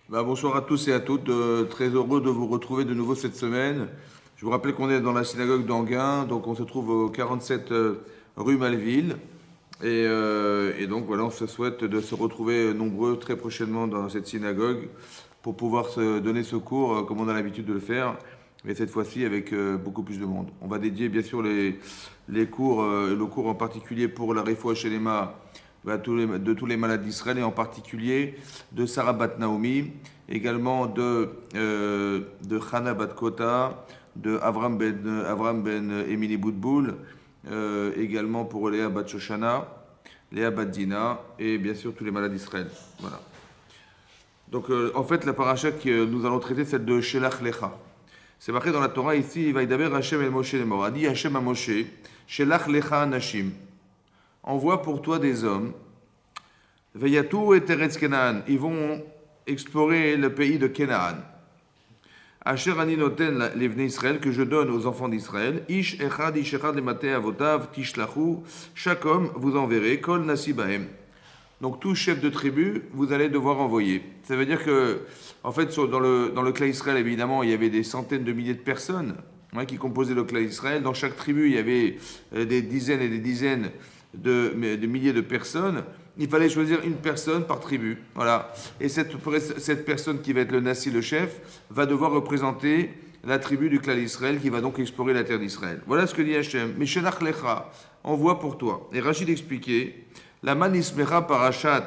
Bonsoir à tous et à toutes. Très heureux de vous retrouver de nouveau cette semaine. Je vous rappelle qu'on est dans la synagogue d'Anguin, donc on se trouve au 47 rue Malville. Et donc voilà, on se souhaite de se retrouver nombreux très prochainement dans cette synagogue pour pouvoir se donner ce cours comme on a l'habitude de le faire, mais cette fois-ci avec beaucoup plus de monde. On va dédier bien sûr les cours, le cours en particulier pour la Refoua Shelema de tous les malades d'Israël et en particulier de Sarah Bat Naomi, également de Chana Bat Kota, de Avram ben Emily Boudboul, également pour Léa Bat Shoshana, Léa Bat Dina et bien sûr tous les malades d'Israël. Voilà. Donc en fait la paracha que nous allons traiter, celle de Shelach Lecha. C'est marqué dans la Torah ici, il va y d'abord Hachem el Moshe les morts. A dit Hachem à Moshe, Shelach Lecha Anashim. Envoie pour toi des hommes. Veyatou et Teretz Kenaan. Ils vont explorer le pays de Kenaan. Asher ani noten l'Evnei Israël, que je donne aux enfants d'Israël. Ish echad le maté avotav tishlachu. Chaque homme, vous enverrez. Kol nasi bahem. Donc tout chef de tribu, vous allez devoir envoyer. Ça veut dire que, en fait, dans le clan Israël, évidemment, il y avait des centaines de milliers de personnes qui composaient le clan Israël. Dans chaque tribu, il y avait des dizaines et des dizaines de milliers de personnes. Il fallait choisir une personne par tribu. Voilà. Et cette personne qui va être le Nassi, le chef, va devoir représenter la tribu du clan d'Israël qui va donc explorer la terre d'Israël. Voilà ce que dit Hachem. Mishenach lecha, envoie pour toi. Et Rachid expliquait, la man ismera parachat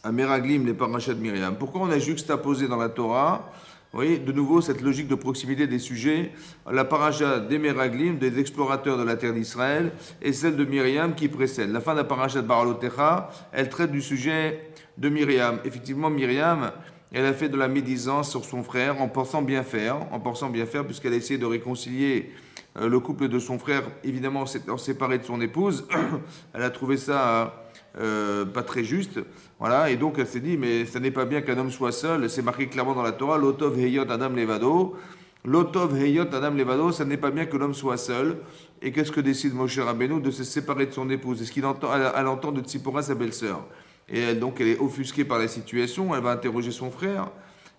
à Meraglim, les parachats de Myriam. Pourquoi on a juxtaposé dans la Torah, vous voyez, de nouveau, cette logique de proximité des sujets, la paracha des Meraglim, des explorateurs de la terre d'Israël, et celle de Myriam qui précède. La fin de la paracha de Baralotecha, elle traite du sujet de Myriam. Effectivement, Myriam, elle a fait de la médisance sur son frère en pensant bien faire, puisqu'elle a essayé de réconcilier le couple de son frère, évidemment en séparé de son épouse. Elle a trouvé ça pas très juste. Voilà, et donc elle s'est dit, mais ça n'est pas bien qu'un homme soit seul. C'est marqué clairement dans la Torah, Lotov Heyot Adam Levado. Lotov Heyot Adam Levado, ça n'est pas bien que l'homme soit seul. Et qu'est-ce que décide Moshe Rabbeinu? De se séparer de son épouse. Est-ce qu'il entend, elle entend de Tzipora, sa belle-sœur. Et elle est offusquée par la situation. Elle va interroger son frère.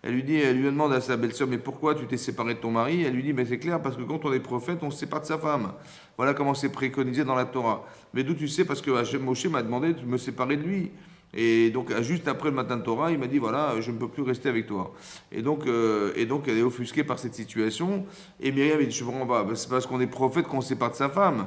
Elle lui demande à sa belle-sœur, mais pourquoi tu t'es séparé de ton mari? Elle lui dit, mais c'est clair, parce que quand on est prophète, on se sépare de sa femme. Voilà comment c'est préconisé dans la Torah. Mais d'où tu sais? Parce que Moshe m'a demandé de me séparer de lui. Et donc, juste après le matin de Torah, il m'a dit, voilà, je ne peux plus rester avec toi. Et donc, elle est offusquée par cette situation. Et Myriam, il dit, je comprends pas, c'est parce qu'on est prophète qu'on se sépare de sa femme.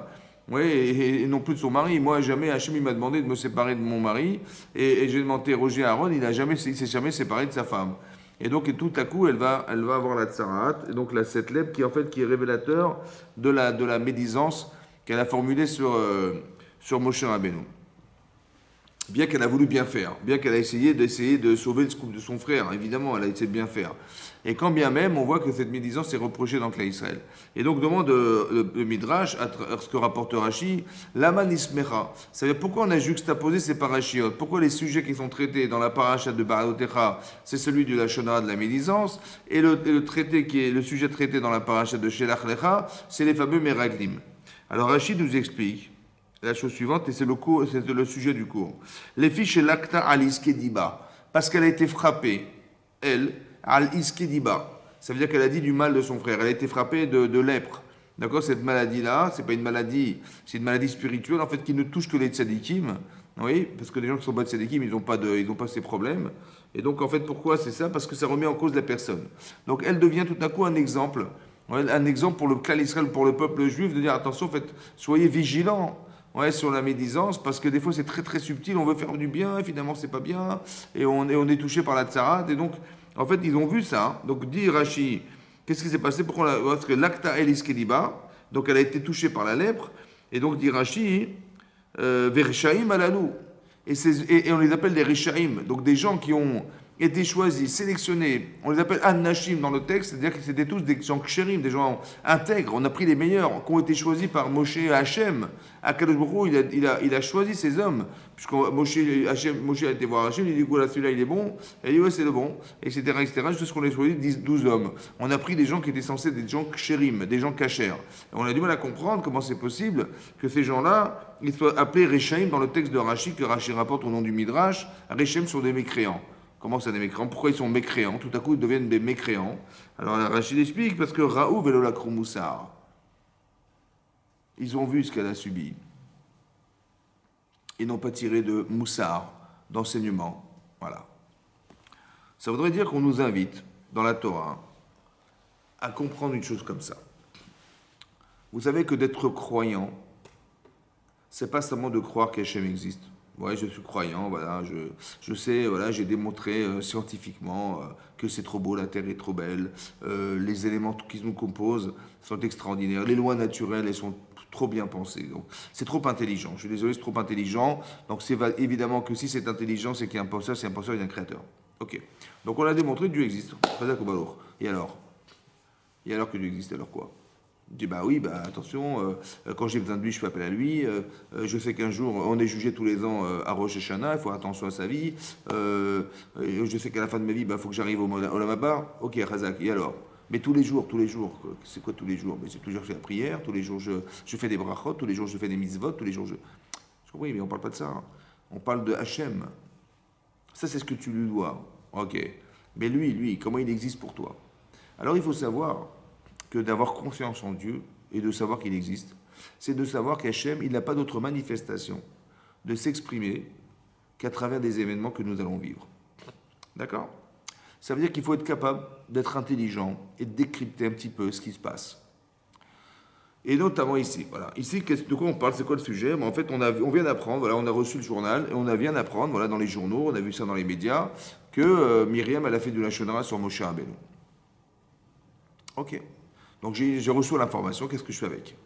Oui, et non plus de son mari. Moi, jamais, Hachem, il m'a demandé de me séparer de mon mari. Et j'ai interrogé Aaron, il s'est jamais séparé de sa femme. Et donc, et tout à coup, elle va avoir la tsarat, et donc la sept lèvres, qui est révélateur de la médisance qu'elle a formulée sur Moshe Rabbeinu. Bien qu'elle a voulu bien faire, bien qu'elle a essayé de sauver le couple de son frère, évidemment, elle a essayé de bien faire. Et quand bien même, on voit que cette médisance est reprochée dans le clan Israël. Et donc, demande le Midrash, à ce que rapporte Rashi, Laman Ismecha. Ça veut dire pourquoi on a juxtaposé ces parachiotes? Pourquoi les sujets qui sont traités dans la paracha de Baradotecha, c'est celui du Lachonara de la médisance, et le sujet traité dans la paracha de Shelach Lecha, c'est les fameux Meraglim. Alors Rashi nous explique la chose suivante, et c'est le sujet du cours. Les fiches l'acta al iskediba, parce qu'elle a été frappée, elle, al iskediba. Ça veut dire qu'elle a dit du mal de son frère. Elle a été frappée de lèpre. D'accord? Cette maladie-là, c'est pas une maladie, c'est une maladie spirituelle, en fait, qui ne touche que les tzadikim. Oui, parce que les gens qui sont pas tzadikim, ils n'ont pas ces problèmes. Et donc, en fait, pourquoi c'est ça? Parce que ça remet en cause la personne. Donc, elle devient tout à coup un exemple. Un exemple pour le clan Israël, pour le peuple juif, de dire attention, en fait, soyez vigilants. Sur la médisance, parce que des fois c'est très très subtil, on veut faire du bien, et finalement c'est pas bien, et on est touché par la tsarat, et donc en fait ils ont vu ça. Donc dit Rashi, qu'est-ce qui s'est passé? Parce que l'acta el iskediba, donc elle a été touchée par la lèpre, et donc dit Rashi, verishaim alalou, et on les appelle des rishaim, donc des gens qui ont été choisis, sélectionnés, on les appelle An-Nashim dans le texte, c'est-à-dire que c'était tous des gens kshérim, des gens intègres, on a pris les meilleurs, qui ont été choisis par Moshe Hachem. Akadosh Baruch Hu, il a choisi ces hommes, puisque Moshe a été voir Hachem, il dit, voilà, celui-là il est bon, et il dit, ouais, c'est le bon, etc., jusqu'à ce qu'on ait choisi 12 hommes. On a pris des gens qui étaient censés être des gens kshérim, des gens kachers. On a du mal à comprendre comment c'est possible que ces gens-là, ils soient appelés Réchaim dans le texte de Rashi, que Rashi rapporte au nom du Midrash. Réchaim sont des mécréants. Comment ça des mécréants? Pourquoi ils sont mécréants? Tout à coup, ils deviennent des mécréants. Alors Rachid explique, parce que Raoult Velolakro Moussar, ils ont vu ce qu'elle a subi. Ils n'ont pas tiré de Moussar, d'enseignement. Voilà. Ça voudrait dire qu'on nous invite, dans la Torah, à comprendre une chose comme ça. Vous savez que d'être croyant, c'est pas seulement de croire qu'Hachem existe. Ouais, je suis croyant, voilà, je sais, voilà, j'ai démontré scientifiquement que c'est trop beau, la Terre est trop belle, les éléments qui nous composent sont extraordinaires, les lois naturelles, elles sont trop bien pensées. Donc, c'est trop intelligent. Je suis désolé, c'est trop intelligent. Donc, c'est évidemment que si c'est intelligent, c'est qu'il y a un penseur, c'est un penseur, il y a un créateur. Ok. Donc, on a démontré que Dieu existe. Pas d'accord. Et alors? Et alors que Dieu existe, alors quoi? Je dis, bah oui, bah attention, quand j'ai besoin de lui, je fais appel à lui. Je sais qu'un jour, on est jugé tous les ans à Rosh Hashanah, il faut faire attention à sa vie. Je sais qu'à la fin de ma vie, il faut que j'arrive au Olam Haba. Ok, Razak, et alors? Mais tous les jours, c'est quoi tous les jours? Mais c'est tous les jours je fais la prière, tous les jours je fais des brachot, tous les jours je fais des mitzvot, tous les jours je. Oui, mais on parle pas de ça. Hein. On parle de Hachem. Ça, c'est ce que tu lui dois. Ok. Mais lui, comment il existe pour toi? Alors il faut savoir que d'avoir confiance en Dieu et de savoir qu'il existe, c'est de savoir qu'Hachem, il n'a pas d'autre manifestation de s'exprimer qu'à travers des événements que nous allons vivre. D'accord? Ça veut dire qu'il faut être capable d'être intelligent et de décrypter un petit peu ce qui se passe. Et notamment ici, voilà. Ici, de quoi on parle? C'est quoi le sujet? En fait, on vient d'apprendre, voilà, on a reçu le journal, et on vient d'apprendre, voilà, dans les journaux, on a vu ça dans les médias, que Myriam, elle a fait du Lachon Hara sur Moshe Rabbeinu. Ok. Donc j'ai reçu l'information, qu'est-ce que je fais avec?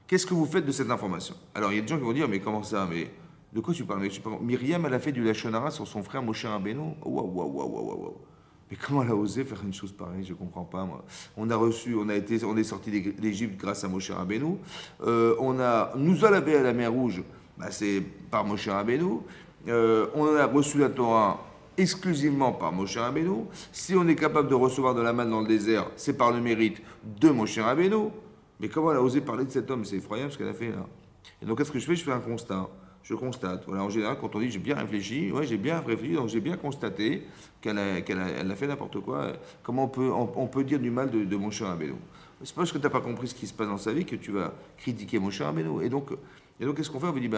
Qu'est-ce que vous faites de cette information? Alors il y a des gens qui vont dire, mais comment ça? Mais de quoi tu parles? Myriam, elle a fait du Lachon Hara sur son frère Moshe Rabbeinu. Waouh, waouh, waouh, waouh, waouh. Mais comment elle a osé faire une chose pareille? Je ne comprends pas, moi. On est sorti d'Égypte grâce à Moshe Rabbeinu. Nous a lavé à la mer Rouge, bah, c'est par Moshe Rabbeinu. On a reçu la Torah exclusivement par Moshe Rabbeinu. Si on est capable de recevoir de la manne dans le désert, c'est par le mérite de Moshe Rabbeinu. Mais comment elle a osé parler de cet homme? C'est effroyable ce qu'elle a fait là. Et donc, qu'est-ce que je fais? Je fais un constat. Je constate. Voilà, en général, quand on dit j'ai bien réfléchi, ouais, j'ai bien réfléchi, donc j'ai bien constaté qu'elle a fait n'importe quoi. Comment on peut dire du mal de Moshe Rabbeinu? C'est pas parce que tu n'as pas compris ce qui se passe dans sa vie que tu vas critiquer Moshe Rabbeinu. Et donc qu'est-ce qu'on fait? On lui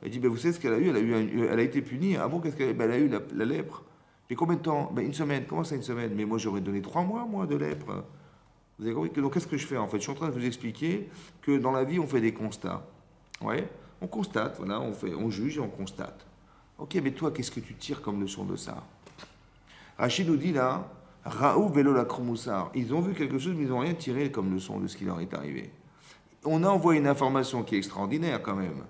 dit, vous savez ce qu'elle a eu? Elle a été punie. Ah bon, qu'est-ce qu'elle a eu? Elle a eu la lèpre. Mais combien de temps? Une semaine. Comment ça, une semaine? Mais moi, j'aurais donné 3 mois, moi, de lèpre. Vous avez compris? Donc, qu'est-ce que je fais en fait? Je suis en train de vous expliquer que dans la vie, on fait des constats. Ouais? On constate, voilà, on juge et on constate. Ok, mais toi, qu'est-ce que tu tires comme leçon de ça? Rachid nous dit là, Raoult Vélo la Kromoussar. Ils ont vu quelque chose, mais ils n'ont rien tiré comme leçon de ce qui leur est arrivé. On a envoyé une information qui est extraordinaire quand même.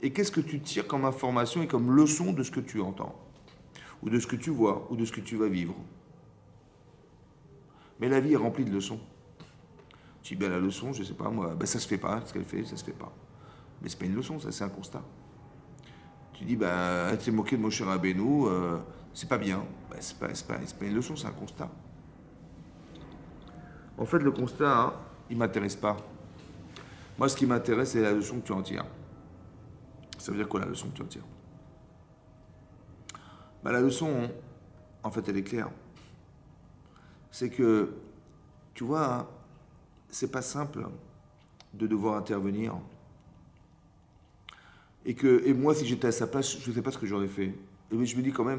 Et qu'est-ce que tu tires comme information et comme leçon de ce que tu entends? Ou de ce que tu vois, ou de ce que tu vas vivre? Mais la vie est remplie de leçons. Tu dis, ben la leçon, je ne sais pas moi, ben ça se fait pas, ce qu'elle fait, ça se fait pas. Mais c'est pas une leçon, ça, c'est un constat. Tu dis, elle s'est moquée de Moshe Rabbeinu, c'est pas bien. C'est pas une leçon, c'est un constat. En fait, le constat, hein, il m'intéresse pas. Moi, ce qui m'intéresse, c'est la leçon que tu en tires. Ça veut dire quoi, la leçon que tu en tires? La leçon, en fait, elle est claire. C'est que, tu vois, hein, c'est pas simple de devoir intervenir. Et moi, si j'étais à sa place, je ne sais pas ce que j'aurais fait. Et je me dis quand même,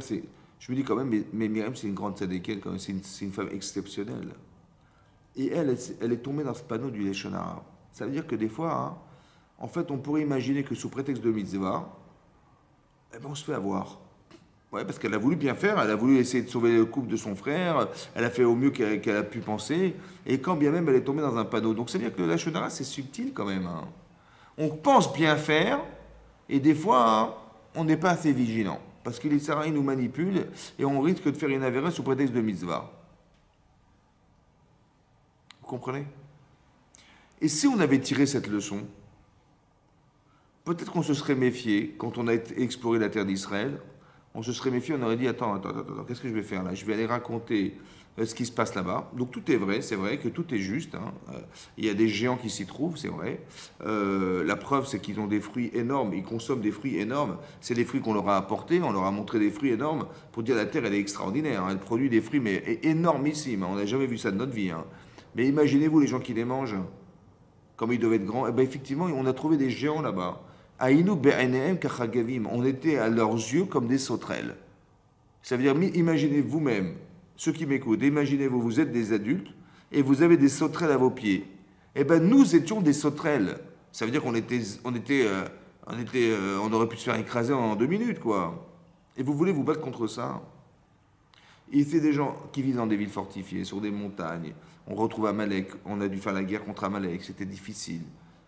mais Myriam, c'est une grande tzadékette, quand même, c'est une femme exceptionnelle. Et elle est tombée dans ce panneau du Lachon Hara. Ça veut dire que des fois, hein, en fait, on pourrait imaginer que sous prétexte de mitzvah, on se fait avoir. Ouais, parce qu'elle a voulu bien faire, elle a voulu essayer de sauver le couple de son frère, elle a fait au mieux qu'elle a pu penser, et quand bien même elle est tombée dans un panneau. Donc ça veut dire que le Lachon Hara, c'est subtil quand même. Hein. On pense bien faire, et des fois, hein, on n'est pas assez vigilant. Parce que les Sarahim nous manipulent, et on risque de faire une avéra sous prétexte de mitzvah. Vous comprenez? Et si on avait tiré cette leçon, peut-être qu'on se serait méfié quand on a exploré la terre d'Israël, on se serait méfié, on aurait dit, attends, qu'est-ce que je vais faire là? Je vais aller raconter ce qui se passe là-bas. Donc tout est vrai, c'est vrai que tout est juste, hein. Il y a des géants qui s'y trouvent, c'est vrai. La preuve, c'est qu'ils ont des fruits énormes, ils consomment des fruits énormes. C'est des fruits qu'on leur a apportés, on leur a montré des fruits énormes pour dire la terre, elle est extraordinaire, hein. Elle produit des fruits mais énormissimes, hein. On n'a jamais vu ça de notre vie, hein. Mais imaginez-vous les gens qui les mangent, comme ils devaient être grands. Eh ben effectivement, on a trouvé des géants là-bas. Aïnou be'enehem kachagavim. On était à leurs yeux comme des sauterelles. Ça veut dire, imaginez vous-même, ceux qui m'écoutent, imaginez-vous, vous êtes des adultes et vous avez des sauterelles à vos pieds. Eh bien, nous étions des sauterelles. Ça veut dire on aurait pu se faire écraser en 2 minutes, quoi. Et vous voulez vous battre contre ça? Et c'est des gens qui vivent dans des villes fortifiées, sur des montagnes. On retrouve Amalek, on a dû faire la guerre contre Amalek, c'était difficile.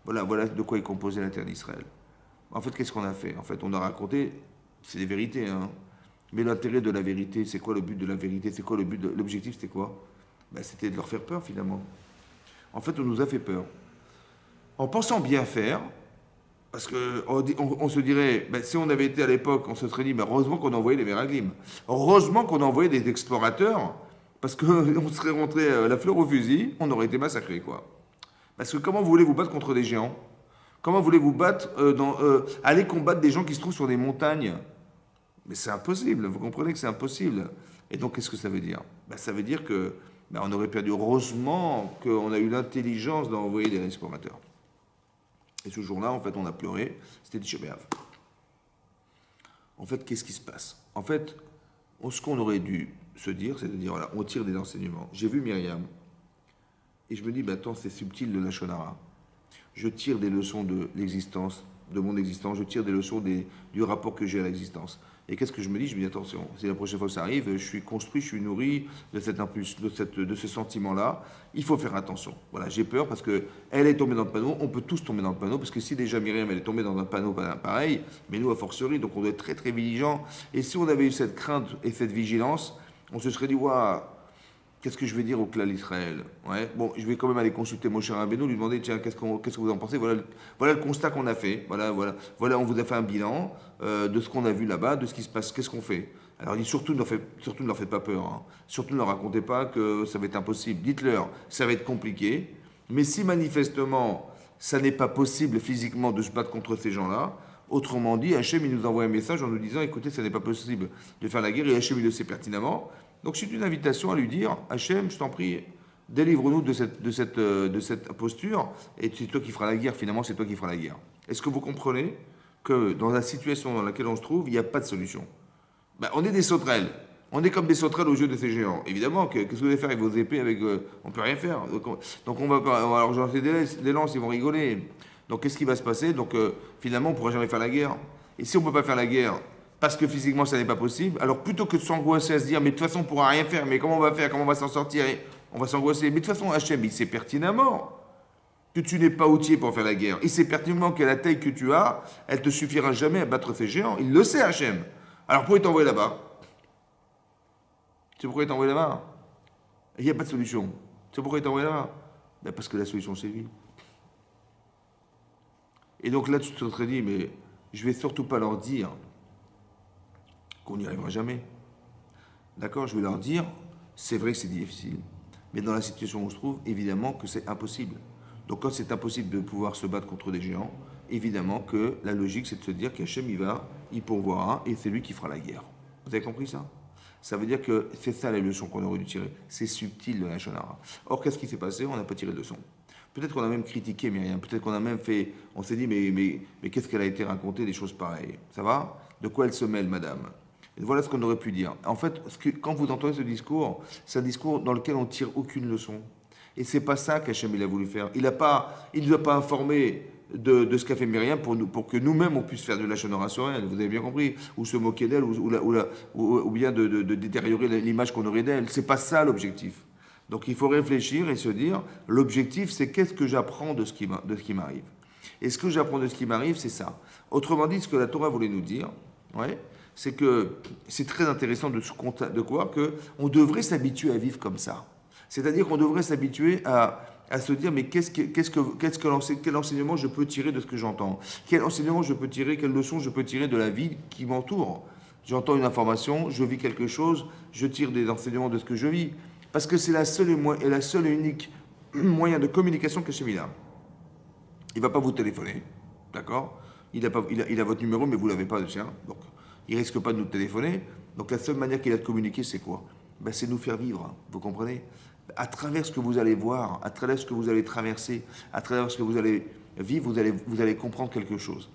Voilà de quoi est composée la terre d'Israël. En fait, qu'est-ce qu'on a fait? En fait, on a raconté, c'est des vérités, hein. Mais l'intérêt de la vérité, c'est quoi le but de la vérité? C'est quoi le but l'objectif, c'était quoi? Ben, c'était de leur faire peur, finalement. En fait, on nous a fait peur. En pensant bien faire, parce qu'on se dirait, ben, si on avait été à l'époque, on se serait dit, ben, heureusement qu'on a envoyé les Méraglim. Heureusement qu'on a envoyé des explorateurs, parce qu'on serait rentré la fleur au fusil, on aurait été massacrés, quoi. Parce que comment vous voulez vous battre contre des géants? Comment voulez-vous battre aller combattre des gens qui se trouvent sur des montagnes? Mais c'est impossible, vous comprenez que c'est impossible. Et donc, qu'est-ce que ça veut dire? Ben, ça veut dire que on aurait perdu. Heureusement qu'on a eu l'intelligence d'envoyer des explorateurs. Et ce jour-là, en fait, on a pleuré. C'était Tisha B'Av. En fait, qu'est-ce qui se passe? En fait, ce qu'on aurait dû se dire, c'est de dire, voilà, on tire des enseignements. J'ai vu Myriam, et je me dis, attends, c'est subtil de la Shonara. Je tire des leçons de l'existence, de mon existence, je tire des leçons du rapport que j'ai à l'existence. Et qu'est-ce que je me dis? Je me dis, attention, si la prochaine fois que ça arrive, je suis construit, je suis nourri de cet impulse, de ce sentiment-là. Il faut faire attention. Voilà, j'ai peur parce qu'elle est tombée dans le panneau, on peut tous tomber dans le panneau, parce que si déjà Myriam, elle est tombée dans un panneau pareil, mais nous, a fortiori, donc on doit être très très vigilant. Et si on avait eu cette crainte et cette vigilance, on se serait dit, waouh, qu'est-ce que je vais dire au clan d'Israël? Ouais. Bon, je vais quand même aller consulter Moshe Rabbeinu, lui demander, tiens, qu'est-ce que vous en pensez? Voilà le constat qu'on a fait. Voilà, on vous a fait un bilan de ce qu'on a vu là-bas, de ce qui se passe, qu'est-ce qu'on fait? Alors il dit, surtout ne leur faites pas peur. Hein. Surtout ne leur racontez pas que ça va être impossible. Dites-leur, ça va être compliqué. Mais si manifestement, ça n'est pas possible physiquement de se battre contre ces gens-là, autrement dit, Hachem, il nous envoie un message en nous disant, écoutez, ça n'est pas possible de faire la guerre, et Hachem, il le sait pertinemment. Donc c'est une invitation à lui dire, Hachem, je t'en prie, délivre-nous de cette posture, et c'est toi qui feras la guerre, finalement c'est toi qui feras la guerre. Est-ce que vous comprenez que dans la situation dans laquelle on se trouve, il n'y a pas de solution? On est des sauterelles, on est comme des sauterelles aux yeux de ces géants. Évidemment, qu'est-ce que vous allez faire avec vos épées on ne peut rien faire. Donc on va alors lancer des lances, ils vont rigoler. Donc qu'est-ce qui va se passer? Donc finalement, on ne pourra jamais faire la guerre. Et si on ne peut pas faire la guerre, parce que physiquement ça n'est pas possible, alors plutôt que de s'angoisser à se dire mais de toute façon on ne pourra rien faire, mais comment on va faire, comment on va s'en sortir, on va s'angoisser. Mais de toute façon Hachem il sait pertinemment que tu n'es pas outillé pour faire la guerre. Il sait pertinemment que la taille que tu as, elle te suffira jamais à battre ces géants. Il le sait Hachem. Alors pourquoi il t'a envoyé là-bas? C'est pourquoi il t'a envoyé là-bas? Il n'y a pas de solution. C'est pourquoi il t'a envoyé là-bas? Parce que la solution c'est lui. Et donc là tu te serais dit mais je vais surtout pas leur dire qu'on n'y arrivera jamais. D'accord? Je vais leur dire, c'est vrai que c'est difficile, mais dans la situation où on se trouve, évidemment que c'est impossible. Donc quand c'est impossible de pouvoir se battre contre des géants, évidemment que la logique c'est de se dire qu'Hachem il pourvoira et c'est lui qui fera la guerre. Vous avez compris ça? Ça veut dire que c'est ça la leçon qu'on aurait dû tirer. C'est subtil de la Shonara. Or, qu'est-ce qui s'est passé? On n'a pas tiré de leçon. Peut-être qu'on a même critiqué Myriam, peut-être qu'on a même fait, on s'est dit, mais qu'est-ce qu'elle a été racontée, des choses pareilles? Ça va? De quoi elle se mêle, madame? Et voilà ce qu'on aurait pu dire. En fait, quand vous entendez ce discours, c'est un discours dans lequel on ne tire aucune leçon. Et c'est pas ça qu'Hachem il a voulu faire. Il ne nous a pas informé de ce qu'a fait Myriam pour que nous-mêmes on puisse faire de la Shonara sur elle. Vous avez bien compris? Ou se moquer d'elle, ou bien de détériorer l'image qu'on aurait d'elle. C'est pas ça l'objectif. Donc il faut réfléchir et se dire, l'objectif c'est qu'est-ce que j'apprends de ce qui m'arrive. Et ce que j'apprends de ce qui m'arrive, c'est ça. Autrement dit, ce que la Torah voulait nous dire, ouais, c'est que c'est très intéressant de voir qu'on devrait s'habituer à vivre comme ça. C'est-à-dire qu'on devrait s'habituer à se dire, mais quel enseignement je peux tirer de ce que j'entends? Quel enseignement je peux tirer, quelle leçon je peux tirer de la vie qui m'entoure? J'entends une information, je vis quelque chose, je tire des enseignements de ce que je vis. Parce que c'est la seule et unique moyen de communication qu'Hachem il a. Il ne va pas vous téléphoner, d'accord, il a votre numéro, mais vous ne l'avez pas le sien. Donc, il ne risque pas de nous téléphoner. Donc, la seule manière qu'il a de communiquer, c'est quoi? Ben, c'est nous faire vivre, hein, vous comprenez? À travers ce que vous allez voir, à travers ce que vous allez traverser, à travers ce que vous allez vivre, vous allez comprendre quelque chose.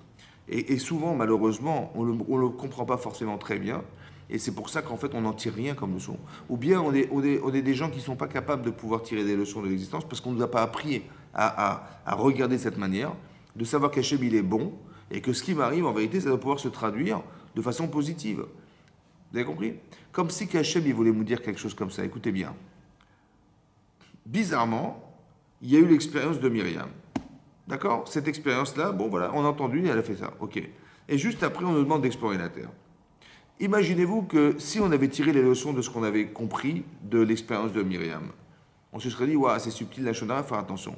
Et souvent, malheureusement, on ne le comprend pas forcément très bien. Et c'est pour ça qu'en fait, on n'en tire rien comme leçon. Ou bien on est des gens qui ne sont pas capables de pouvoir tirer des leçons de l'existence parce qu'on ne nous a pas appris à regarder cette manière, de savoir qu'Hachem, il est bon, et que ce qui m'arrive, en vérité, ça doit pouvoir se traduire de façon positive. Vous avez compris? Comme si Hachem, il voulait nous dire quelque chose comme ça. Écoutez bien. Bizarrement, il y a eu l'expérience de Myriam. D'accord? Cette expérience-là, bon voilà, on a entendu, elle a fait ça. Ok. Et juste après, on nous demande d'explorer la Terre. Imaginez-vous que si on avait tiré les leçons de ce qu'on avait compris de l'expérience de Myriam, on se serait dit, waouh, c'est subtil la Shonara, il faut faire attention.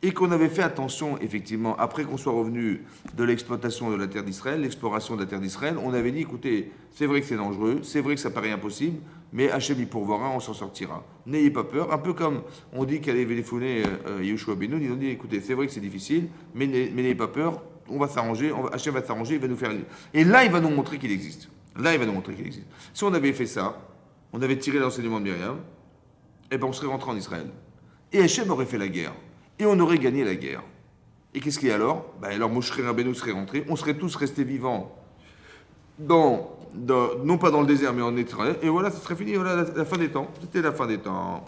Et qu'on avait fait attention, effectivement, après qu'on soit revenu de l'exploitation de la terre d'Israël, l'exploration de la terre d'Israël, on avait dit, écoutez, c'est vrai que c'est dangereux, c'est vrai que ça paraît impossible, mais Hachem y pourvoira, on s'en sortira. N'ayez pas peur, un peu comme on dit qu'allait téléphoner Yehoshua Benoun, ils ont dit, écoutez, c'est vrai que c'est difficile, mais n'ayez pas peur, on va s'arranger, Hachem va s'arranger, il va nous faire... Et là, il va nous montrer qu'il existe. Là, il va nous montrer qu'il existe. Si on avait fait ça, on avait tiré l'enseignement de Myriam, eh ben on serait rentré en Israël. Et Hachem aurait fait la guerre. Et on aurait gagné la guerre. Et qu'est-ce qu'il y a alors? Ben alors Moshe Rabbeinu serait rentré, on serait tous restés vivants, non pas dans le désert, mais en Israël. Et voilà, ça serait fini, voilà la fin des temps. C'était la fin des temps.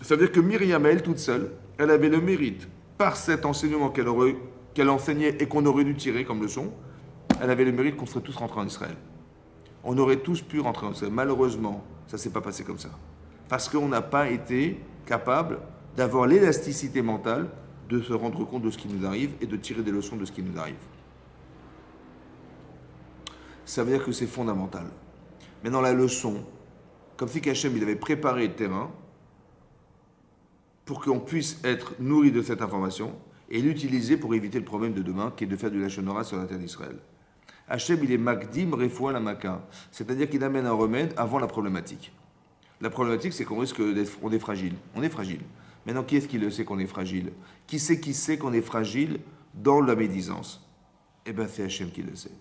Ça veut dire que Myriam, elle, toute seule, elle avait le mérite, par cet enseignement qu'elle enseignait et qu'on aurait dû tirer comme leçon, elle avait le mérite qu'on serait tous rentrés en Israël. On aurait tous pu rentrer en Israël. Malheureusement, ça ne s'est pas passé comme ça. Parce qu'on n'a pas été capable d'avoir l'élasticité mentale de se rendre compte de ce qui nous arrive et de tirer des leçons de ce qui nous arrive. Ça veut dire que c'est fondamental. Mais dans la leçon, comme si Hachem il avait préparé le terrain pour qu'on puisse être nourri de cette information et l'utiliser pour éviter le problème de demain qui est de faire du Lachon Hora sur la terre d'Israël. Hachem il est Makdim Refoua la Maka, c'est-à-dire qu'il amène un remède avant la problématique. La problématique, c'est qu'on risque d'être, on est fragile. On est fragile. Maintenant, qui est-ce qui le sait qu'on est fragile? Qui sait qu'on est fragile dans la médisance? Eh bien, c'est Hachem qui le sait.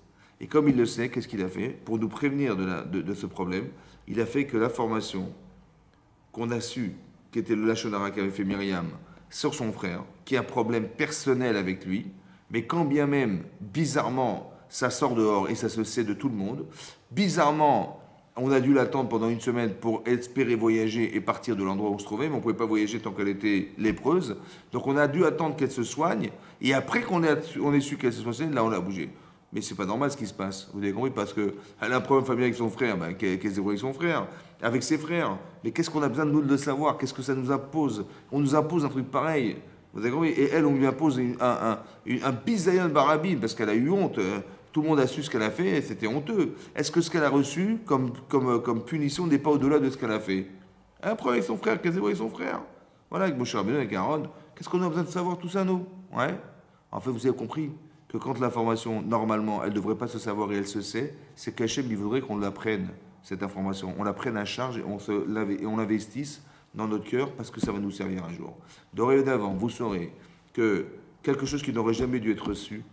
Et comme il le sait, qu'est-ce qu'il a fait? Pour nous prévenir de ce problème, il a fait que la formation qu'on a su, qui était le Lachon Hara qu'avait fait Myriam sur son frère, qui a un problème personnel avec lui, mais quand bien même, bizarrement, ça sort dehors et ça se sait de tout le monde, bizarrement, on a dû l'attendre pendant une semaine pour espérer voyager et partir de l'endroit où on se trouvait, mais on ne pouvait pas voyager tant qu'elle était lépreuse. Donc on a dû attendre qu'elle se soigne, et après qu'on ait su qu'elle se soigne, là on a bougé. Mais c'est pas normal ce qui se passe, vous avez compris, parce qu'elle a un problème familial avec son frère, ben, qu'elle se débrouille avec son frère, avec ses frères. Mais qu'est-ce qu'on a besoin de nous de le savoir? Qu'est-ce que ça nous impose? On nous impose un truc pareil. Vous avez compris? Et elle, on lui impose un bisayon barabine, parce qu'elle a eu honte. Tout le monde a su ce qu'elle a fait et c'était honteux. Est-ce que ce qu'elle a reçu comme punition n'est pas au-delà de ce qu'elle a fait? Un problème avec son frère, qu'elle s'est avec son frère. Voilà, avec Moshe Rabbeinu, avec Aaron. Qu'est-ce qu'on a besoin de savoir tout ça, nous? Ouais. En fait, vous avez compris que quand l'information, normalement, elle ne devrait pas se savoir et elle se sait, c'est qu'Hachem, il voudrait qu'on l'apprenne, cette information. On la prenne à charge et on l'investisse dans notre cœur parce que ça va nous servir un jour. Dorénavant, vous saurez que quelque chose qui n'aurait jamais dû être su,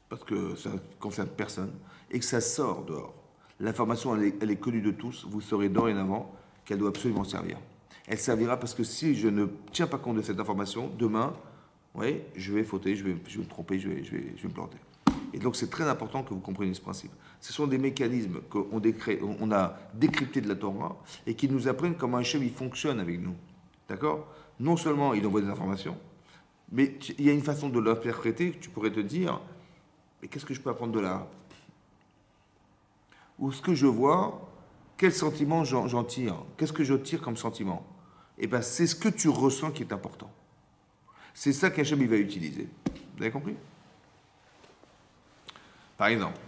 parce que ça ne concerne personne, et que ça sort dehors. L'information, elle est connue de tous, vous saurez dorénavant qu'elle doit absolument servir. Elle servira parce que si je ne tiens pas compte de cette information, demain, oui, je vais fauter, je vais me tromper, je vais me planter. Et donc c'est très important que vous compreniez ce principe. Ce sont des mécanismes qu'on a décryptés de la Torah et qui nous apprennent comment Hachem il fonctionne avec nous. D'accord? Non seulement il envoie des informations, mais il y a une façon de l'interpréter que tu pourrais te dire, mais qu'est-ce que je peux apprendre de là? Ou ce que je vois, quel sentiment j'en tire? Qu'est-ce que je tire comme sentiment? Eh bien, c'est ce que tu ressens qui est important. C'est ça qu'Hachem il va utiliser. Vous avez compris? Par exemple,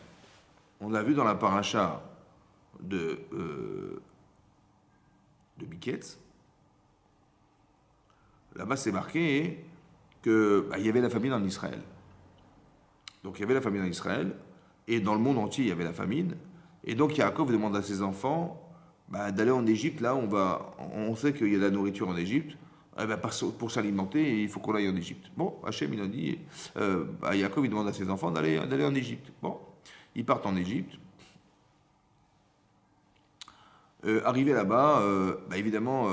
on l'a vu dans la paracha de Miketz. Là-bas, c'est marqué qu'il y avait la famine en Israël. Donc il y avait la famine en Israël, et dans le monde entier, il y avait la famine. Et donc Yaakov demande à ses enfants bah, d'aller en Égypte, là on sait qu'il y a de la nourriture en Égypte, eh ben, pour s'alimenter, il faut qu'on aille en Égypte. Bon, Hachem, il a dit, bah, Yaakov, il demande à ses enfants d'aller en Égypte. Bon, ils partent en Égypte. Arrivé là-bas, bah, évidemment,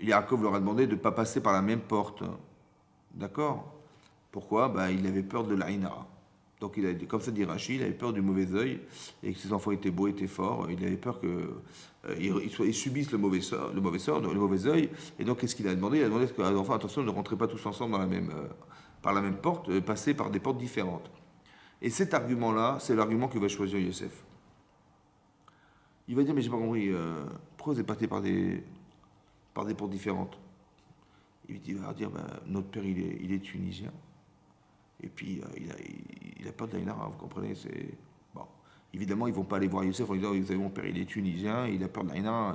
Yaakov leur a demandé de ne pas passer par la même porte. D'accord? Pourquoi? Bah, il avait peur de l'Aïnara. Donc, comme ça dit Rachid, il avait peur du mauvais œil et que ses enfants étaient beaux, étaient forts. Il avait peur qu'ils subissent le mauvais œil. Et donc, qu'est-ce qu'il a demandé? Il a demandé que les enfants, attention, ne rentrez pas tous ensemble par la même porte, passez par des portes différentes. Et cet argument-là, c'est l'argument que va choisir Yosef. Il va dire, mais j'ai pas compris, pourquoi vous êtes passé par des portes différentes? Il va dire, ben, notre père, il est tunisien. Et puis, il a peur de l'Aïnara, vous comprenez? Bon. Évidemment, ils ne vont pas aller voir Youssef en disant, vous savez, mon père, il est tunisien, il a peur de l'Aïnara.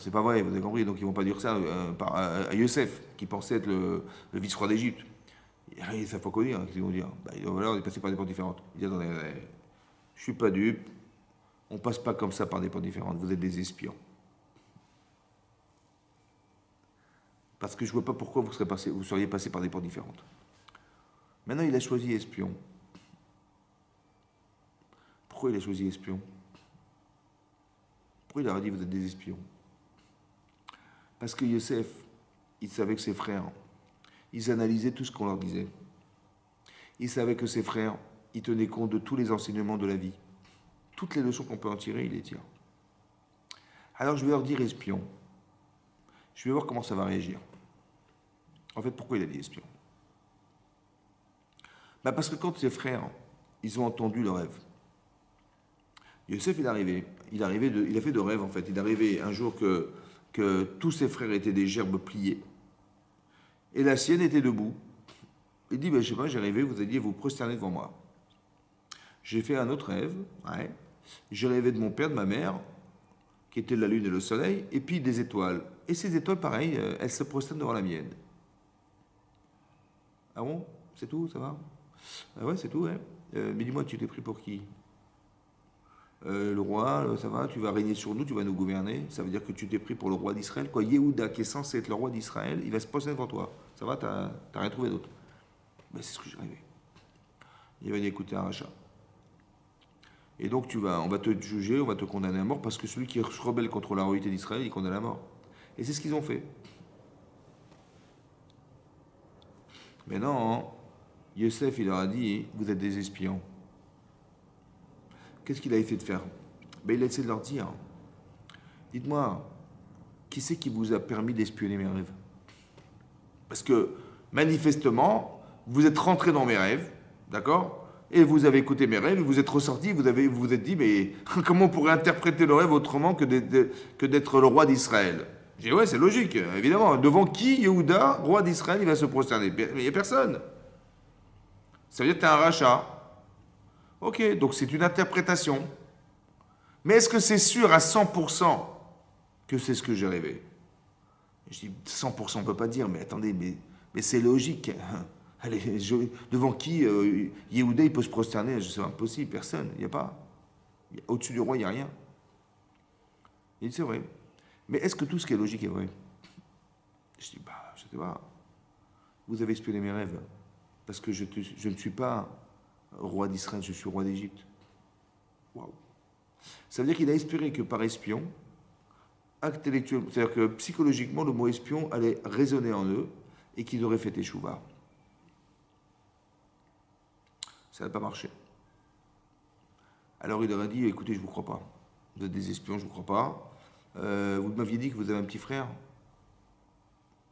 C'est pas vrai, vous avez compris. Donc, ils ne vont pas dire ça à Youssef, qui pensait être le vice-roi d'Égypte. Ils ne savent pas quoi dire. Qu'est-ce qu'ils vont dire? Ben, voilà, on est passé par des portes différentes. Il dit, attendez, je ne suis pas dupe. On ne passe pas comme ça par des portes différentes. Vous êtes des espions. Parce que je ne vois pas pourquoi vous seriez passé par des portes différentes. Maintenant, il a choisi espion. Pourquoi il a choisi espion? Pourquoi il leur a dit vous êtes des espions? Parce que Yosef, il savait que ses frères, ils analysaient tout ce qu'on leur disait. Il savait que ses frères, ils tenaient compte de tous les enseignements de la vie. Toutes les leçons qu'on peut en tirer, il les tire. Alors je vais leur dire espion. Je vais voir comment ça va réagir. En fait, pourquoi il a dit espion? Bah parce que quand ses frères, ils ont entendu le rêve, Yosef, il a fait deux rêves en fait. Il est arrivé un jour que tous ses frères étaient des gerbes pliées et la sienne était debout. Il dit, ben, je sais pas, j'ai rêvé, vous alliez vous prosterner devant moi. J'ai fait un autre rêve, ouais. J'ai rêvé de mon père, de ma mère, qui était la lune et le soleil, et puis des étoiles. Et ces étoiles, pareil, elles se prosternent devant la mienne. Ah bon? C'est tout, ça va? Ah ouais, c'est tout, ouais. Mais dis-moi, tu t'es pris pour qui? Le roi, ça va, tu vas régner sur nous, tu vas nous gouverner. Ça veut dire que tu t'es pris pour le roi d'Israël. Quoi, Yehuda, qui est censé être le roi d'Israël, il va se poser devant toi. Ça va, t'as rien trouvé d'autre. Ben, c'est ce que j'ai rêvé. Il va écouter un rachat. Et donc on va te juger, on va te condamner à mort parce que celui qui se rebelle contre la royauté d'Israël, il condamne à mort. Et c'est ce qu'ils ont fait. Mais non, Yosef, il leur a dit, vous êtes des espions. Qu'est-ce qu'il a essayé de faire? Ben, il a essayé de leur dire, dites-moi, qui c'est qui vous a permis d'espionner mes rêves? Parce que, manifestement, vous êtes rentré dans mes rêves, d'accord? Et vous avez écouté mes rêves, vous êtes ressorti, vous vous êtes dit, mais comment on pourrait interpréter le rêve autrement que d'être le roi d'Israël? J'ai dit, ouais, c'est logique, évidemment. Devant qui, Yehuda, roi d'Israël, il va se prosterner? Mais il n'y a personne. Ça veut dire que tu es un rachat. Ok, donc c'est une interprétation. Mais est-ce que c'est sûr à 100% que c'est ce que j'ai rêvé? Je dis 100%, on ne peut pas dire, mais attendez, mais c'est logique. Allez, devant qui Yehuda il peut se prosterner? C'est impossible, personne, il n'y a pas. Au-dessus du roi, il n'y a rien. Il dit c'est vrai. Mais est-ce que tout ce qui est logique est vrai? Je dis, bah, je ne sais pas. Vous avez espionné mes rêves. Parce que je ne suis pas roi d'Israël, je suis roi d'Égypte. Waouh. Ça veut dire qu'il a espéré que par espion, intellectuellement, c'est-à-dire que psychologiquement, le mot espion allait résonner en eux et qu'ils auraient fait teshuva. Ça n'a pas marché. Alors il leur a dit, écoutez, je ne vous crois pas. Vous êtes des espions, je ne vous crois pas. Vous m'aviez dit que vous avez un petit frère.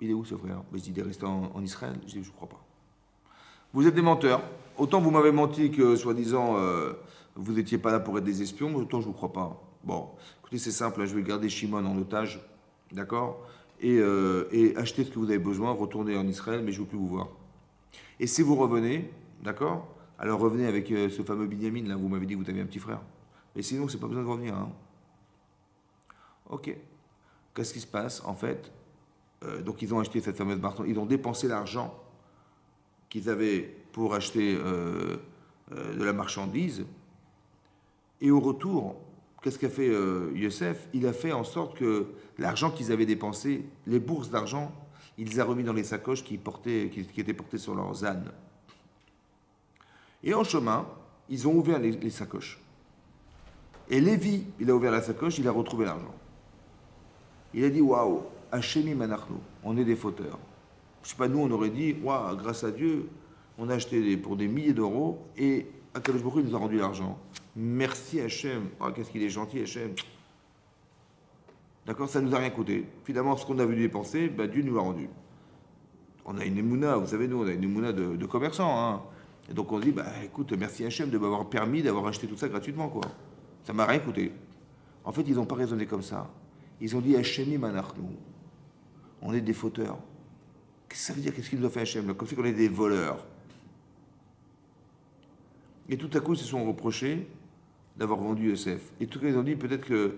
Il est où ce frère? Ben, je dis, il est resté en Israël. Je dis, je ne vous crois pas. Vous êtes des menteurs. Autant vous m'avez menti que, soi-disant, vous n'étiez pas là pour être des espions, mais autant je ne vous crois pas. Bon, écoutez, c'est simple, je vais garder Shimon en otage, d'accord, et acheter ce que vous avez besoin, retourner en Israël, mais je ne veux plus vous voir. Et si vous revenez, d'accord, alors revenez avec ce fameux Binyamin, là, vous m'avez dit que vous aviez un petit frère. Mais sinon, c'est pas besoin de revenir. Hein. Ok. Qu'est-ce qui se passe, en fait? Donc, ils ont acheté cette fameuse marque, ils ont dépensé l'argent qu'ils avaient pour acheter de la marchandise. Et au retour, qu'est-ce qu'a fait Youssef? Il a fait en sorte que l'argent qu'ils avaient dépensé, les bourses d'argent, il les a remis dans les sacoches qui étaient portées sur leurs ânes. Et en chemin, ils ont ouvert les sacoches. Et Lévi, il a ouvert la sacoche, il a retrouvé l'argent. Il a dit waouh, Hachemi Manachno, on est des fauteurs. Je sais pas, nous on aurait dit waouh, grâce à Dieu, on a acheté pour des milliers d'euros et Akadosh Baruch Hu nous a rendu l'argent. Merci Hachem, oh, qu'est-ce qu'il est gentil Hachem. D'accord, ça nous a rien coûté. Finalement, ce qu'on a vu dépenser, bah, Dieu nous l'a rendu. On a une émouna, vous savez, nous on a une émouna de commerçants. Hein. Et donc on dit, bah écoute, merci Hachem de m'avoir permis d'avoir acheté tout ça gratuitement, quoi. Ça m'a rien coûté. En fait, ils n'ont pas raisonné comme ça. Ils ont dit Hachemi Manachnu. On est des fauteurs. Qu'est-ce que ça veut dire? Qu'est-ce qu'il nous a fait Hachem? Comme si on est des voleurs. Et tout à coup, ils se sont reprochés d'avoir vendu Yosef. Et tout à coup, ils ont dit peut-être que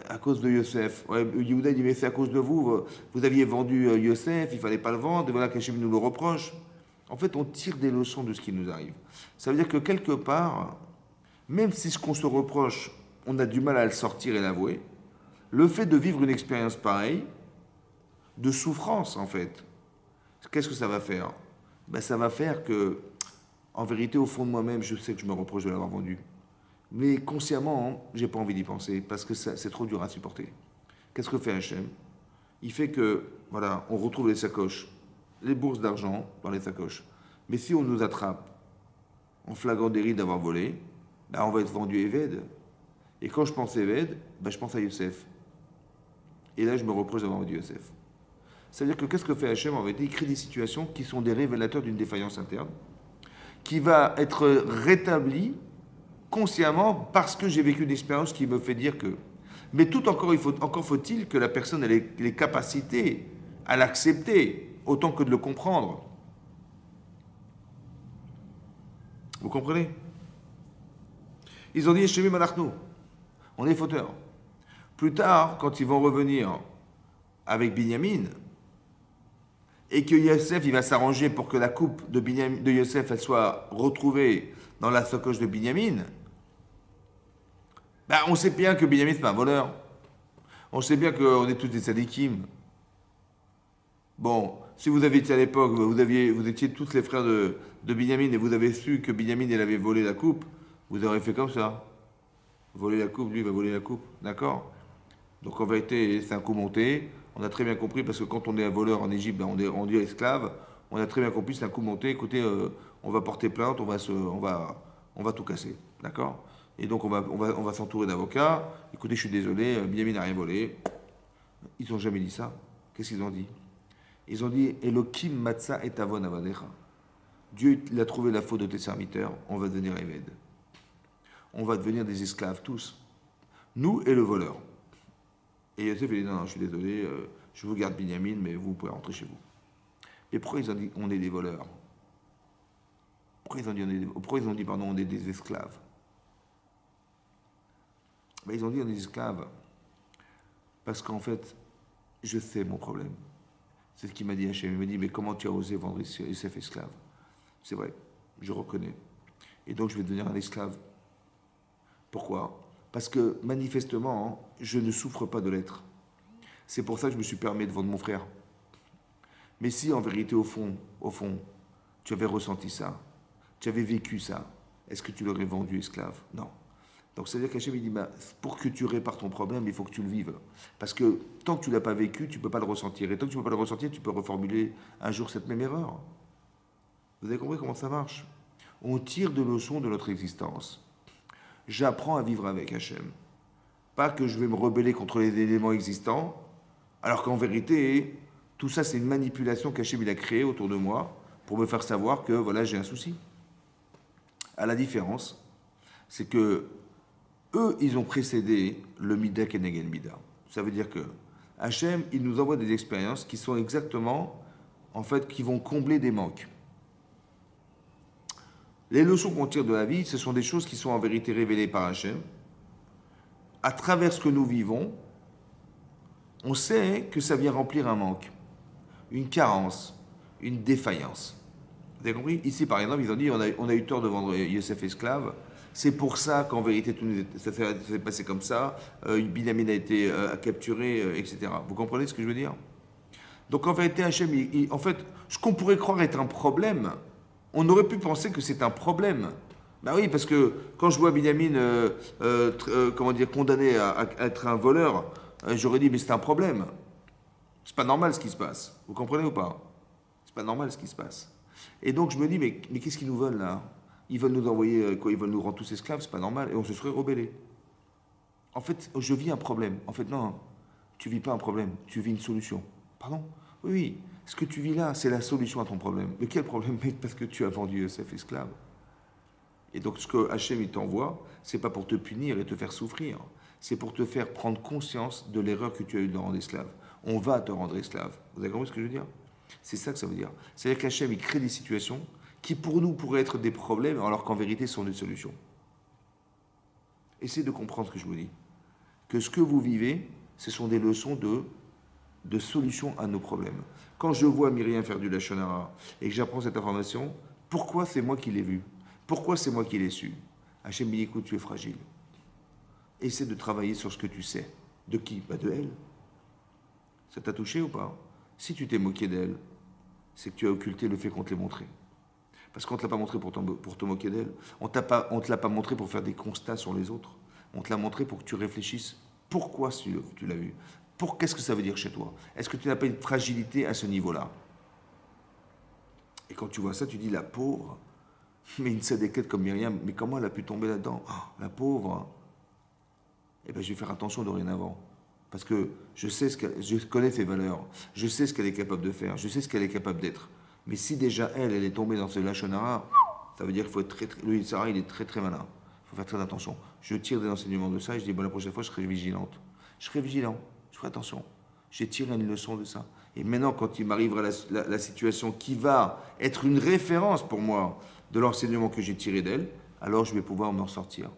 à cause de Yosef. Ouais, Yehuda dit mais c'est à cause de vous. Vous aviez vendu Yosef, il fallait pas le vendre. Et voilà qu'Hachem nous le reproche. En fait, on tire des leçons de ce qui nous arrive. Ça veut dire que quelque part, même si ce qu'on se reproche, on a du mal à le sortir et l'avouer, le fait de vivre une expérience pareille, de souffrance en fait, qu'est-ce que ça va faire? Ben, ça va faire que, en vérité, au fond de moi-même, je sais que je me reproche de l'avoir vendu. Mais consciemment, j'ai pas envie d'y penser parce que c'est trop dur à supporter. Qu'est-ce que fait Hachem? Il fait que, voilà, on retrouve les sacoches, les bourses d'argent dans les sacoches. Mais si on nous attrape en flagrant délit d'avoir volé, ben on va être vendu Éved. Et quand je pense Éved, ben je pense à Youssef. Et là, je me reproche d'avoir vendu Youssef. C'est-à-dire que qu'est-ce que fait Hachem? En vérité, il crée des situations qui sont des révélateurs d'une défaillance interne, qui va être rétablie consciemment parce que j'ai vécu une expérience qui me fait dire que. Mais tout encore faut-il que la personne ait les capacités à l'accepter autant que de le comprendre. Vous comprenez? Ils ont dit Shemi Malachnou, on est fauteurs. Plus tard, quand ils vont revenir avec Binyamin, et que Yosef il va s'arranger pour que la coupe de Yosef elle soit retrouvée dans la sacoche de Binyamin, ben, on sait bien que Binyamin c'est pas un voleur. On sait bien qu'on est tous des sadikim. Bon, si vous aviez été à l'époque, vous étiez tous les frères de Binyamin et vous avez su que Binyamin il avait volé la coupe, vous aurez fait comme ça. Voler la coupe, lui il va voler la coupe, d'accord? Donc en vérité, c'est un coup monté. On a très bien compris, parce que quand on est un voleur en Égypte, ben on dit esclave. On a très bien compris, c'est un coup monté. Écoutez, on va porter plainte, on va tout casser. D'accord? Et donc on va s'entourer d'avocats. Écoutez, je suis désolé, Binyamin n'a rien volé. Ils n'ont jamais dit ça. Qu'est-ce qu'ils ont dit? Ils ont dit Elohim matza et avon avadecha. Dieu il a trouvé la faute de tes serviteurs, on va devenir Eved. On va devenir des esclaves tous. Nous et le voleur. Et Yosef il dit non, je suis désolé, je vous garde Binyamin, mais vous pouvez rentrer chez vous. Et pourquoi ils ont dit on est des voleurs? Pourquoi ils ont dit pardon, on est des esclaves? Ben, ils ont dit on est des esclaves parce qu'en fait, je sais mon problème. C'est ce qu'il m'a dit Hachem. Il m'a dit mais comment tu as osé vendre Yosef esclave? C'est vrai, je reconnais. Et donc je vais devenir un esclave. Pourquoi? Parce que manifestement, je ne souffre pas de l'être. C'est pour ça que je me suis permis de vendre mon frère. Mais si en vérité, au fond, tu avais ressenti ça, tu avais vécu ça, est-ce que tu l'aurais vendu esclave? Non. Donc c'est-à-dire qu'Hachem il dit, bah, pour que tu répares ton problème, il faut que tu le vives. Parce que tant que tu ne l'as pas vécu, tu ne peux pas le ressentir. Et tant que tu ne peux pas le ressentir, tu peux reformuler un jour cette même erreur. Vous avez compris comment ça marche? On tire de leçons de notre existence. J'apprends à vivre avec Hachem. Pas que je vais me rebeller contre les éléments existants, alors qu'en vérité, tout ça c'est une manipulation qu'Hachem il a créée autour de moi pour me faire savoir que voilà, j'ai un souci. À la différence, c'est que eux, ils ont précédé le Mida Kenegen Mida. Ça veut dire que Hachem, il nous envoie des expériences qui sont exactement, en fait, qui vont combler des manques. Les leçons qu'on tire de la vie, ce sont des choses qui sont en vérité révélées par Hachem. À travers ce que nous vivons, on sait que ça vient remplir un manque, une carence, une défaillance. Vous avez compris? Ici, par exemple, ils ont dit on a eu tort de vendre Yosef esclave. C'est pour ça qu'en vérité, ça s'est passé comme ça. Binyamin a été capturé, etc. Vous comprenez ce que je veux dire? Donc en vérité, Hachem, en fait, ce qu'on pourrait croire être un problème, on aurait pu penser que c'est un problème. Ben oui, parce que quand je vois Binyamin, comment dire, condamné à être un voleur, j'aurais dit mais c'est un problème. C'est pas normal ce qui se passe. Vous comprenez ou pas? C'est pas normal ce qui se passe. Et donc je me dis mais qu'est-ce qu'ils nous veulent là? Ils veulent nous envoyer quoi? Ils veulent nous rendre tous esclaves, c'est pas normal. Et on se serait rebellé. En fait, je vis un problème. En fait, non, tu vis pas un problème, tu vis une solution. Pardon? Oui, oui. Ce que tu vis là, c'est la solution à ton problème. Mais quel problème? Parce que tu as vendu Yosef esclave. Et donc, ce que Hachem il t'envoie, c'est pas pour te punir et te faire souffrir. C'est pour te faire prendre conscience de l'erreur que tu as eue de le rendre esclave. On va te rendre esclave. Vous avez compris ce que je veux dire? C'est ça que ça veut dire. C'est-à-dire qu'Hachem, il crée des situations qui, pour nous, pourraient être des problèmes, alors qu'en vérité, sont des solutions. Essayez de comprendre ce que je vous dis. Que ce que vous vivez, ce sont des leçons de solutions à nos problèmes. Quand je vois Myriam faire du Lachon Hara et que j'apprends cette information, pourquoi c'est moi qui l'ai vu? Pourquoi c'est moi qui l'ai su? Hachem dit, écoute, tu es fragile. Essaie de travailler sur ce que tu sais. De qui? Bah de elle. Ça t'a touché ou pas? Si tu t'es moqué d'elle, c'est que tu as occulté le fait qu'on te l'ait montré. Parce qu'on ne te l'a pas montré pour te moquer d'elle. On ne te l'a pas montré pour faire des constats sur les autres. On te l'a montré pour que tu réfléchisses. Pourquoi tu l'as vu? Qu'est-ce que ça veut dire chez toi? Est-ce que tu n'as pas une fragilité à ce niveau-là? Et quand tu vois ça, tu dis, la pauvre, mais une sadéquette comme Myriam, mais comment elle a pu tomber là-dedans? Oh, la pauvre. Eh bien, je vais faire attention dorénavant. Parce que je connais ses valeurs, je sais ce qu'elle est capable de faire, je sais ce qu'elle est capable d'être. Mais si déjà elle est tombée dans ce Lachon Hara, ça veut dire qu'il faut être le Sarah, il est très très malin. Il faut faire très attention. Je tire des enseignements de ça et je dis, bon, la prochaine fois, je serai vigilante. Je serai vigilant, je ferai attention. J'ai tiré une leçon de ça. Et maintenant, quand il m'arrivera la situation qui va être une référence pour moi de l'enseignement que j'ai tiré d'elle, alors je vais pouvoir m'en sortir.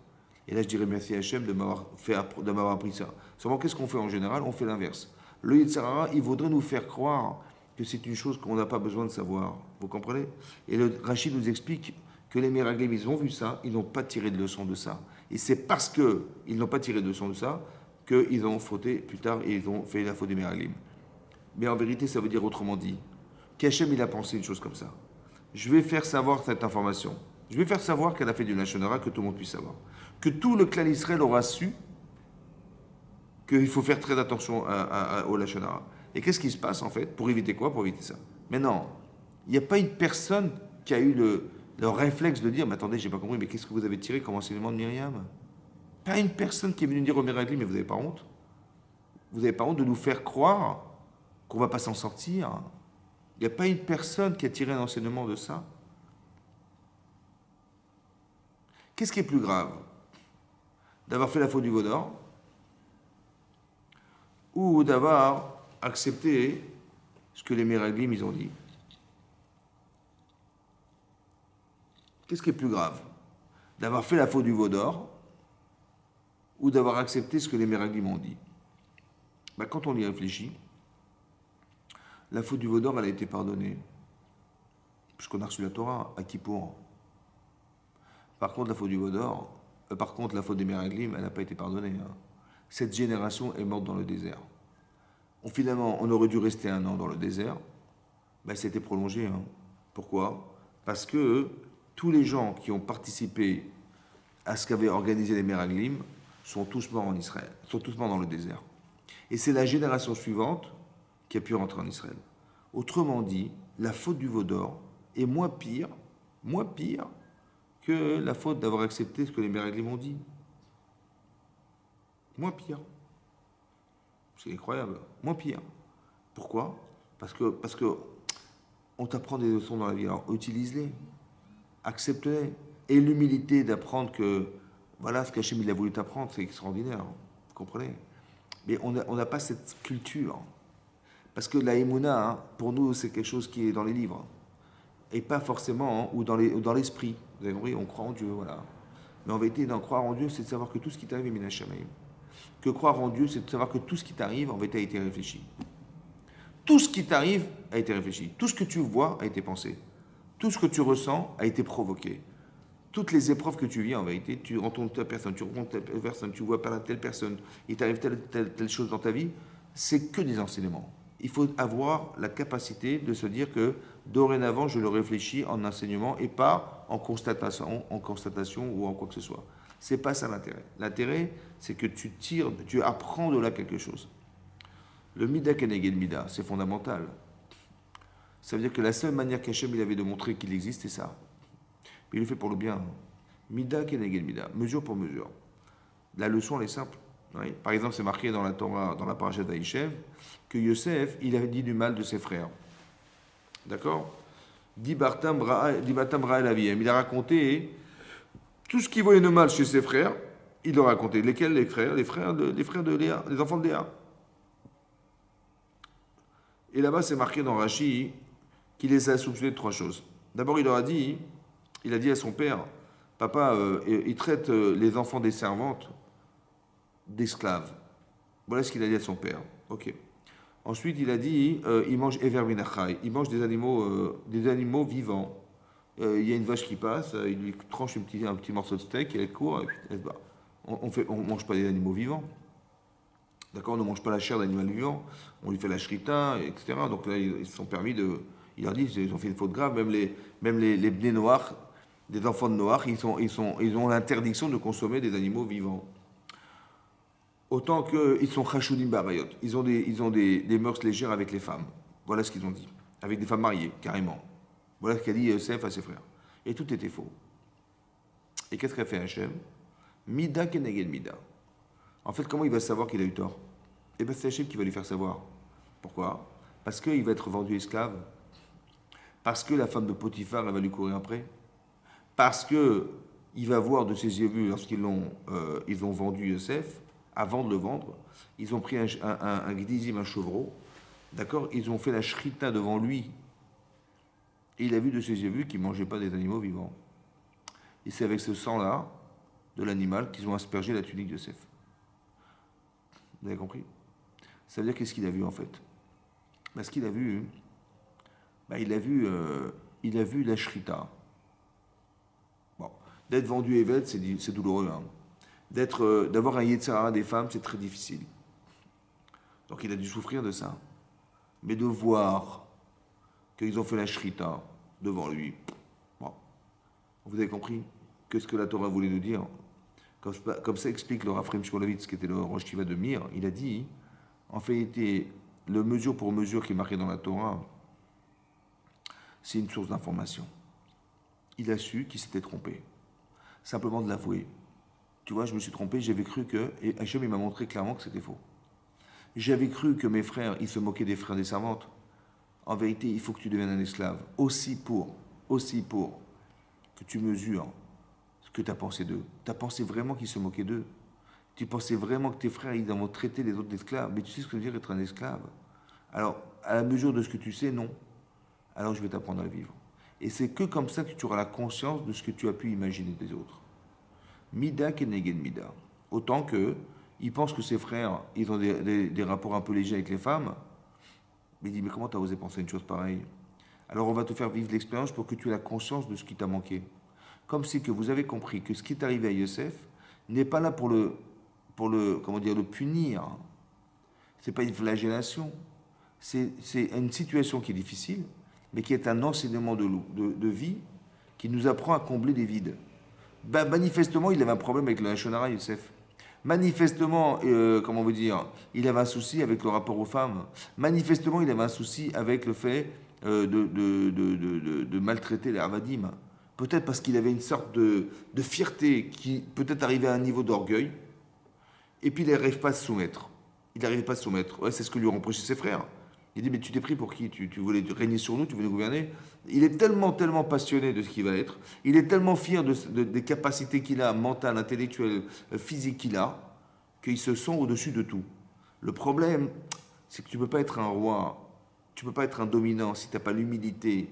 Et là, je dirais merci à Hachem de m'avoir appris ça. Seulement, qu'est-ce qu'on fait en général? On fait l'inverse. Le Yetzer Hara, il voudrait nous faire croire que c'est une chose qu'on n'a pas besoin de savoir. Vous comprenez? Et le Rachid nous explique que les Meraglim, ils ont vu ça, ils n'ont pas tiré de leçon de ça. Et c'est parce qu'ils n'ont pas tiré de leçon de ça qu'ils ont fauté plus tard et ils ont fait la faute des Meraglim. Mais en vérité, ça veut dire autrement dit qu'Hachem, il a pensé une chose comme ça. Je vais faire savoir cette information. Je vais faire savoir qu'elle a fait du Lachon Hara, que tout le monde puisse savoir. Que tout le clan Israël aura su qu'il faut faire très attention au Lachon Hara. Et qu'est-ce qui se passe en fait? Pour éviter quoi? Pour éviter ça. Mais non, il n'y a pas une personne qui a eu le réflexe de dire, mais attendez, j'ai pas compris, mais qu'est-ce que vous avez tiré comme enseignement de Myriam? Pas une personne qui est venue dire au Meraglim, mais vous n'avez pas honte? Vous n'avez pas honte de nous faire croire qu'on ne va pas s'en sortir? Il n'y a pas une personne qui a tiré un enseignement de ça? Qu'est-ce qui est plus grave? D'avoir fait la faute du veau d'or ou d'avoir accepté ce que les Meraglim ils ont dit? Qu'est-ce qui est plus grave? D'avoir fait la faute du veau d'or ou d'avoir accepté ce que les Meraglim ont dit? Ben, quand on y réfléchit, la faute du veau d'or, elle a été pardonnée, puisqu'on a reçu la Torah à Kippour. Par contre, la faute du veau d'or, la faute des Meraglim, elle n'a pas été pardonnée. Hein. Cette génération est morte dans le désert. Finalement, on aurait dû rester 1 an dans le désert. Ben, ça a été prolongé. Hein. Pourquoi? Parce que tous les gens qui ont participé à ce qu'avaient organisé les Meraglim sont tous morts en Israël, sont tous morts dans le désert. Et c'est la génération suivante qui a pu rentrer en Israël. Autrement dit, la faute du veau d'or est moins pire que la faute d'avoir accepté ce que les Meraglim ont dit. Moins pire. C'est incroyable. Moins pire. Pourquoi? Parce que on t'apprend des leçons dans la vie. Alors utilise-les. Accepte-les. Et l'humilité d'apprendre que voilà ce qu'Hachem il a voulu t'apprendre, c'est extraordinaire. Vous comprenez? Mais on n'a pas cette culture. Parce que la Emouna, hein, pour nous, c'est quelque chose qui est dans les livres. Et pas forcément, hein, ou dans l'esprit. Vous avez compris? On croit en Dieu, voilà. Mais en vérité, d'en croire en Dieu, c'est de savoir que tout ce qui t'arrive est Mina Shamaim. Que croire en Dieu, c'est de savoir que tout ce qui t'arrive, en vérité, a été réfléchi. Tout ce qui t'arrive a été réfléchi. Tout ce que tu vois a été pensé. Tout ce que tu ressens a été provoqué. Toutes les épreuves que tu vis, en vérité, tu rencontres telle personne, tu vois par telle personne, il t'arrive telle chose dans ta vie, c'est que des enseignements. Il faut avoir la capacité de se dire que dorénavant, je le réfléchis en enseignement et pas en constatation ou en quoi que ce soit. C'est pas ça l'intérêt. L'intérêt, c'est que tu apprends de là quelque chose. Le mida keneged mida, c'est fondamental. Ça veut dire que la seule manière qu'Hachem il avait de montrer qu'il existe, c'est ça. Mais il le fait pour le bien. Mida keneged mida, mesure pour mesure. La leçon, elle est simple. Oui. Par exemple, c'est marqué dans la Torah, dans la paracha d'Aïchev, que Yosef, il avait dit du mal de ses frères. D'accord? Dibatam Bra el Aviem. Il a raconté tout ce qu'il voyait de mal chez ses frères. Il leur a raconté. Lesquels les frères? Les frères de Léa, les enfants de Léa. Et là-bas, c'est marqué dans Rashi qu'il les a soupçonnés de trois choses. D'abord, il a dit à son père, papa, il traite les enfants des servantes d'esclaves. Voilà ce qu'il a dit à son père. Ok. Ensuite, il a dit, il mange Ever Minachai, il mange des animaux vivants. Il y a une vache qui passe, il lui tranche un petit morceau de steak, et elle court, et puis elle se bat. On ne mange pas des animaux vivants. D'accord, on ne mange pas la chair d'animal vivant, on lui fait la shrita, etc. Donc là, ils se sont permis de. Il leur dit, ils ont fait une faute grave, même les bnés noirs, des enfants de Noach, ils ont l'interdiction de consommer des animaux vivants. Autant qu'ils sont chachoudim barayot, ils ont des mœurs légères avec les femmes. Voilà ce qu'ils ont dit. Avec des femmes mariées, carrément. Voilà ce qu'a dit Yosef à ses frères. Et tout était faux. Et qu'est-ce qu'a fait Hachem? Mida keneged mida. En fait, comment il va savoir qu'il a eu tort? Eh bien, c'est Hachem qui va lui faire savoir. Pourquoi? Parce qu'il va être vendu esclave. Parce que la femme de Potiphar, elle va lui courir après. Parce que il va voir de ses yeux vus, lorsqu'ils ils ont vendu Yosef, avant de le vendre, ils ont pris un gdizim, un chevreau, d'accord? Ils ont fait la shrita devant lui. Et il a vu de ses yeux vus qu'ils ne mangeaient pas des animaux vivants. Et c'est avec ce sang-là, de l'animal, qu'ils ont aspergé la tunique de Yosef. Vous avez compris? Ça veut dire qu'est-ce qu'il a vu en fait? Ce qu'il a vu, il a vu la shrita. Bon, d'être vendu évêque, c'est douloureux. Hein. D'avoir un Yetzirah des femmes, c'est très difficile. Donc il a dû souffrir de ça. Mais de voir qu'ils ont fait la shrita devant lui, bon, vous avez compris? Qu'est-ce que la Torah voulait nous dire? Comme ça explique le Raphaël Shmulevitz, qui était le Rosh Kiva de Mir, il a dit, en fait, le mesure pour mesure qui est marqué dans la Torah, c'est une source d'information. Il a su qu'il s'était trompé. Simplement de l'avouer. Tu vois, je me suis trompé, j'avais cru que... Et Hachem, il m'a montré clairement que c'était faux. J'avais cru que mes frères, ils se moquaient des frères des servantes. En vérité, il faut que tu deviennes un esclave. Aussi pour que tu mesures ce que tu as pensé d'eux. Tu as pensé vraiment qu'ils se moquaient d'eux. Tu pensais vraiment que tes frères, ils ont traité les autres d'esclaves. Mais tu sais ce que veut dire être un esclave? Alors, à la mesure de ce que tu sais, non. Alors, je vais t'apprendre à vivre. Et c'est que comme ça que tu auras la conscience de ce que tu as pu imaginer des autres. Mida keneged mida. Autant que il pense que ses frères, ils ont des rapports un peu légers avec les femmes. Mais il dit, mais comment tu as osé penser une chose pareille? Alors on va te faire vivre l'expérience pour que tu aies la conscience de ce qui t'a manqué. Comme si que vous avez compris que ce qui est arrivé à Yosef n'est pas là pour le punir. C'est pas une flagellation. C'est une situation qui est difficile, mais qui est un enseignement de vie qui nous apprend à combler des vides. Manifestement, il avait un problème avec le Hachonara, Yosef. Manifestement, comment on veut dire, il avait un souci avec le rapport aux femmes. Manifestement, il avait un souci avec le fait de maltraiter les Havadim. Peut-être parce qu'il avait une sorte de fierté qui peut-être arrivait à un niveau d'orgueil. Et puis il n'arrive pas à se soumettre. Il n'arrive pas à se soumettre. Ouais, c'est ce que lui ont reproché ses frères. Il dit, mais tu t'es pris pour qui? Tu voulais régner sur nous, tu voulais gouverner? Il est tellement passionné de ce qu'il va être. Il est tellement fier des capacités qu'il a, mentales, intellectuelles, physiques qu'il a, qu'il se sent au-dessus de tout. Le problème, c'est que tu ne peux pas être un roi, tu ne peux pas être un dominant si tu n'as pas l'humilité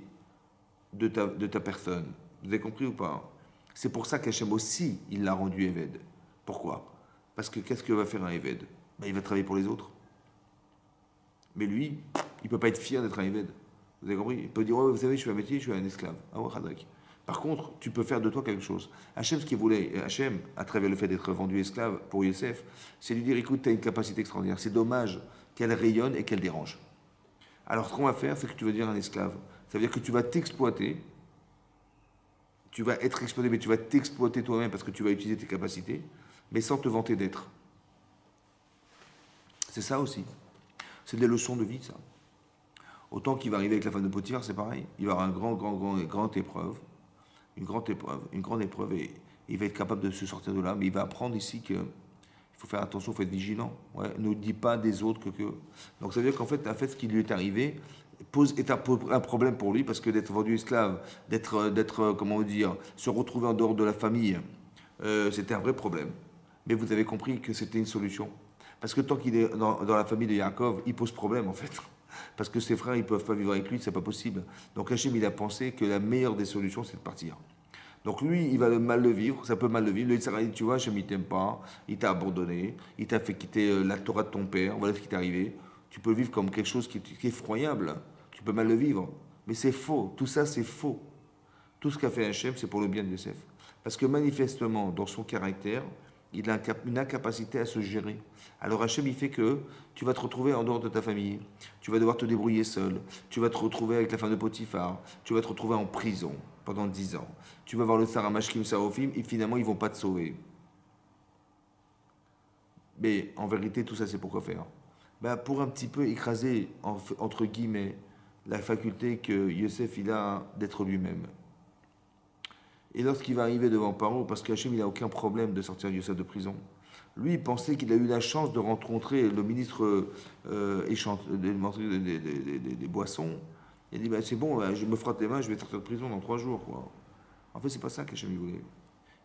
de ta personne. Vous avez compris ou pas? C'est pour ça qu'Hachem aussi, il l'a rendu Éved. Pourquoi? Parce que qu'est-ce que va faire un Éved? Il va travailler pour les autres. Mais lui, il ne peut pas être fier d'être un Éved. Vous avez compris? Il peut dire, ouais, vous savez, je suis un métier, je suis un esclave. Ah ouais, Hadak. Par contre, tu peux faire de toi quelque chose. Hachem, ce qu'il voulait, Hachem, à travers le fait d'être vendu esclave pour Yosef, c'est lui dire, écoute, tu as une capacité extraordinaire. C'est dommage qu'elle rayonne et qu'elle dérange. Alors, ce qu'on va faire, c'est que tu vas devenir un esclave. Ça veut dire que tu vas t'exploiter, tu vas être exploité, mais tu vas t'exploiter toi-même parce que tu vas utiliser tes capacités, mais sans te vanter d'être. C'est ça aussi. C'est des leçons de vie, ça. Autant qu'il va arriver avec la femme de Potiphar, c'est pareil. Il va avoir grande épreuve, une grande épreuve, et il va être capable de se sortir de là, mais il va apprendre ici que il faut faire attention, il faut être vigilant. Ouais, ne dis pas des autres que. Donc ça veut dire qu'en fait, ce qui lui est arrivé est un problème pour lui, parce que d'être vendu esclave, comment dire, se retrouver en dehors de la famille, c'était un vrai problème. Mais vous avez compris que c'était une solution. Parce que tant qu'il est dans la famille de Yaakov, il pose problème en fait. Parce que ses frères, ils ne peuvent pas vivre avec lui, c'est pas possible. Donc Hachem, il a pensé que la meilleure des solutions, c'est de partir. Donc lui, il va mal le vivre, ça peut mal le vivre. Le Yitzhak, tu vois, Hachem, il t'aime pas, il t'a abandonné, il t'a fait quitter la Torah de ton père, voilà ce qui t'est arrivé. Tu peux le vivre comme quelque chose qui est effroyable. Tu peux mal le vivre. Mais c'est faux, tout ça c'est faux. Tout ce qu'a fait Hachem, c'est pour le bien de Yosef. Parce que manifestement, dans son caractère, il a une incapacité à se gérer. Alors Hachem, il fait que tu vas te retrouver en dehors de ta famille, tu vas devoir te débrouiller seul, tu vas te retrouver avec la femme de Potiphar, tu vas te retrouver en prison pendant 10 ans, tu vas voir le Saramashkim Sarofim, et finalement, ils ne vont pas te sauver. Mais en vérité, tout ça, c'est pour quoi faire? Ben, pour un petit peu écraser, entre guillemets, la faculté que Yosef il a d'être lui-même. Et lorsqu'il va arriver devant Paro, parce qu'Hachem, il n'a aucun problème de sortir Yosef de prison, lui, il pensait qu'il a eu la chance de rencontrer le ministre des boissons. Il a dit, bah, c'est bon, je me frotte les mains, je vais sortir de prison dans 3 jours. Quoi. En fait, c'est pas ça qu'Hachem voulait.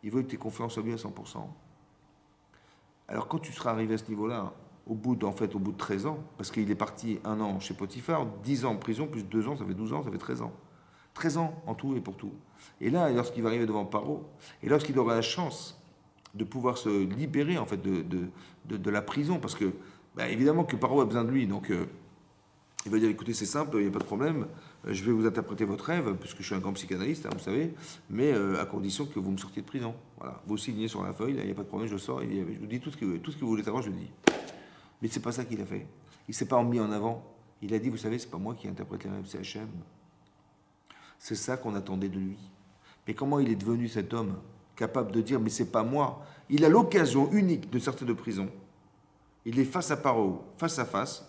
Il veut que tu aies confiance en lui à 100%. Alors, quand tu seras arrivé à ce niveau-là, au bout de 13 ans, parce qu'il est parti 1 an chez Potiphar, 10 ans en prison, plus 2 ans, ça fait 12 ans, ça fait 13 ans. 13 ans en tout et pour tout. Et là, lorsqu'il va arriver devant Paro, et lorsqu'il aura la chance de pouvoir se libérer en fait de la prison, parce que bah, évidemment que Paro a besoin de lui, donc il va dire écoutez c'est simple, il n'y a pas de problème, je vais vous interpréter votre rêve, puisque je suis un grand psychanalyste, hein, vous savez, mais à condition que vous me sortiez de prison. Voilà, vous signez sur la feuille, il n'y a pas de problème, je sors, et je vous dis tout ce que vous voulez savoir, je le dis. Mais c'est pas ça qu'il a fait. Il s'est pas mis en avant. Il a dit vous savez c'est pas moi qui interprète les rêves, c'est Hachem. C'est ça qu'on attendait de lui. Mais comment il est devenu cet homme capable de dire mais c'est pas moi? Il a l'occasion unique de sortir de prison. Il est face à Paro, face à face.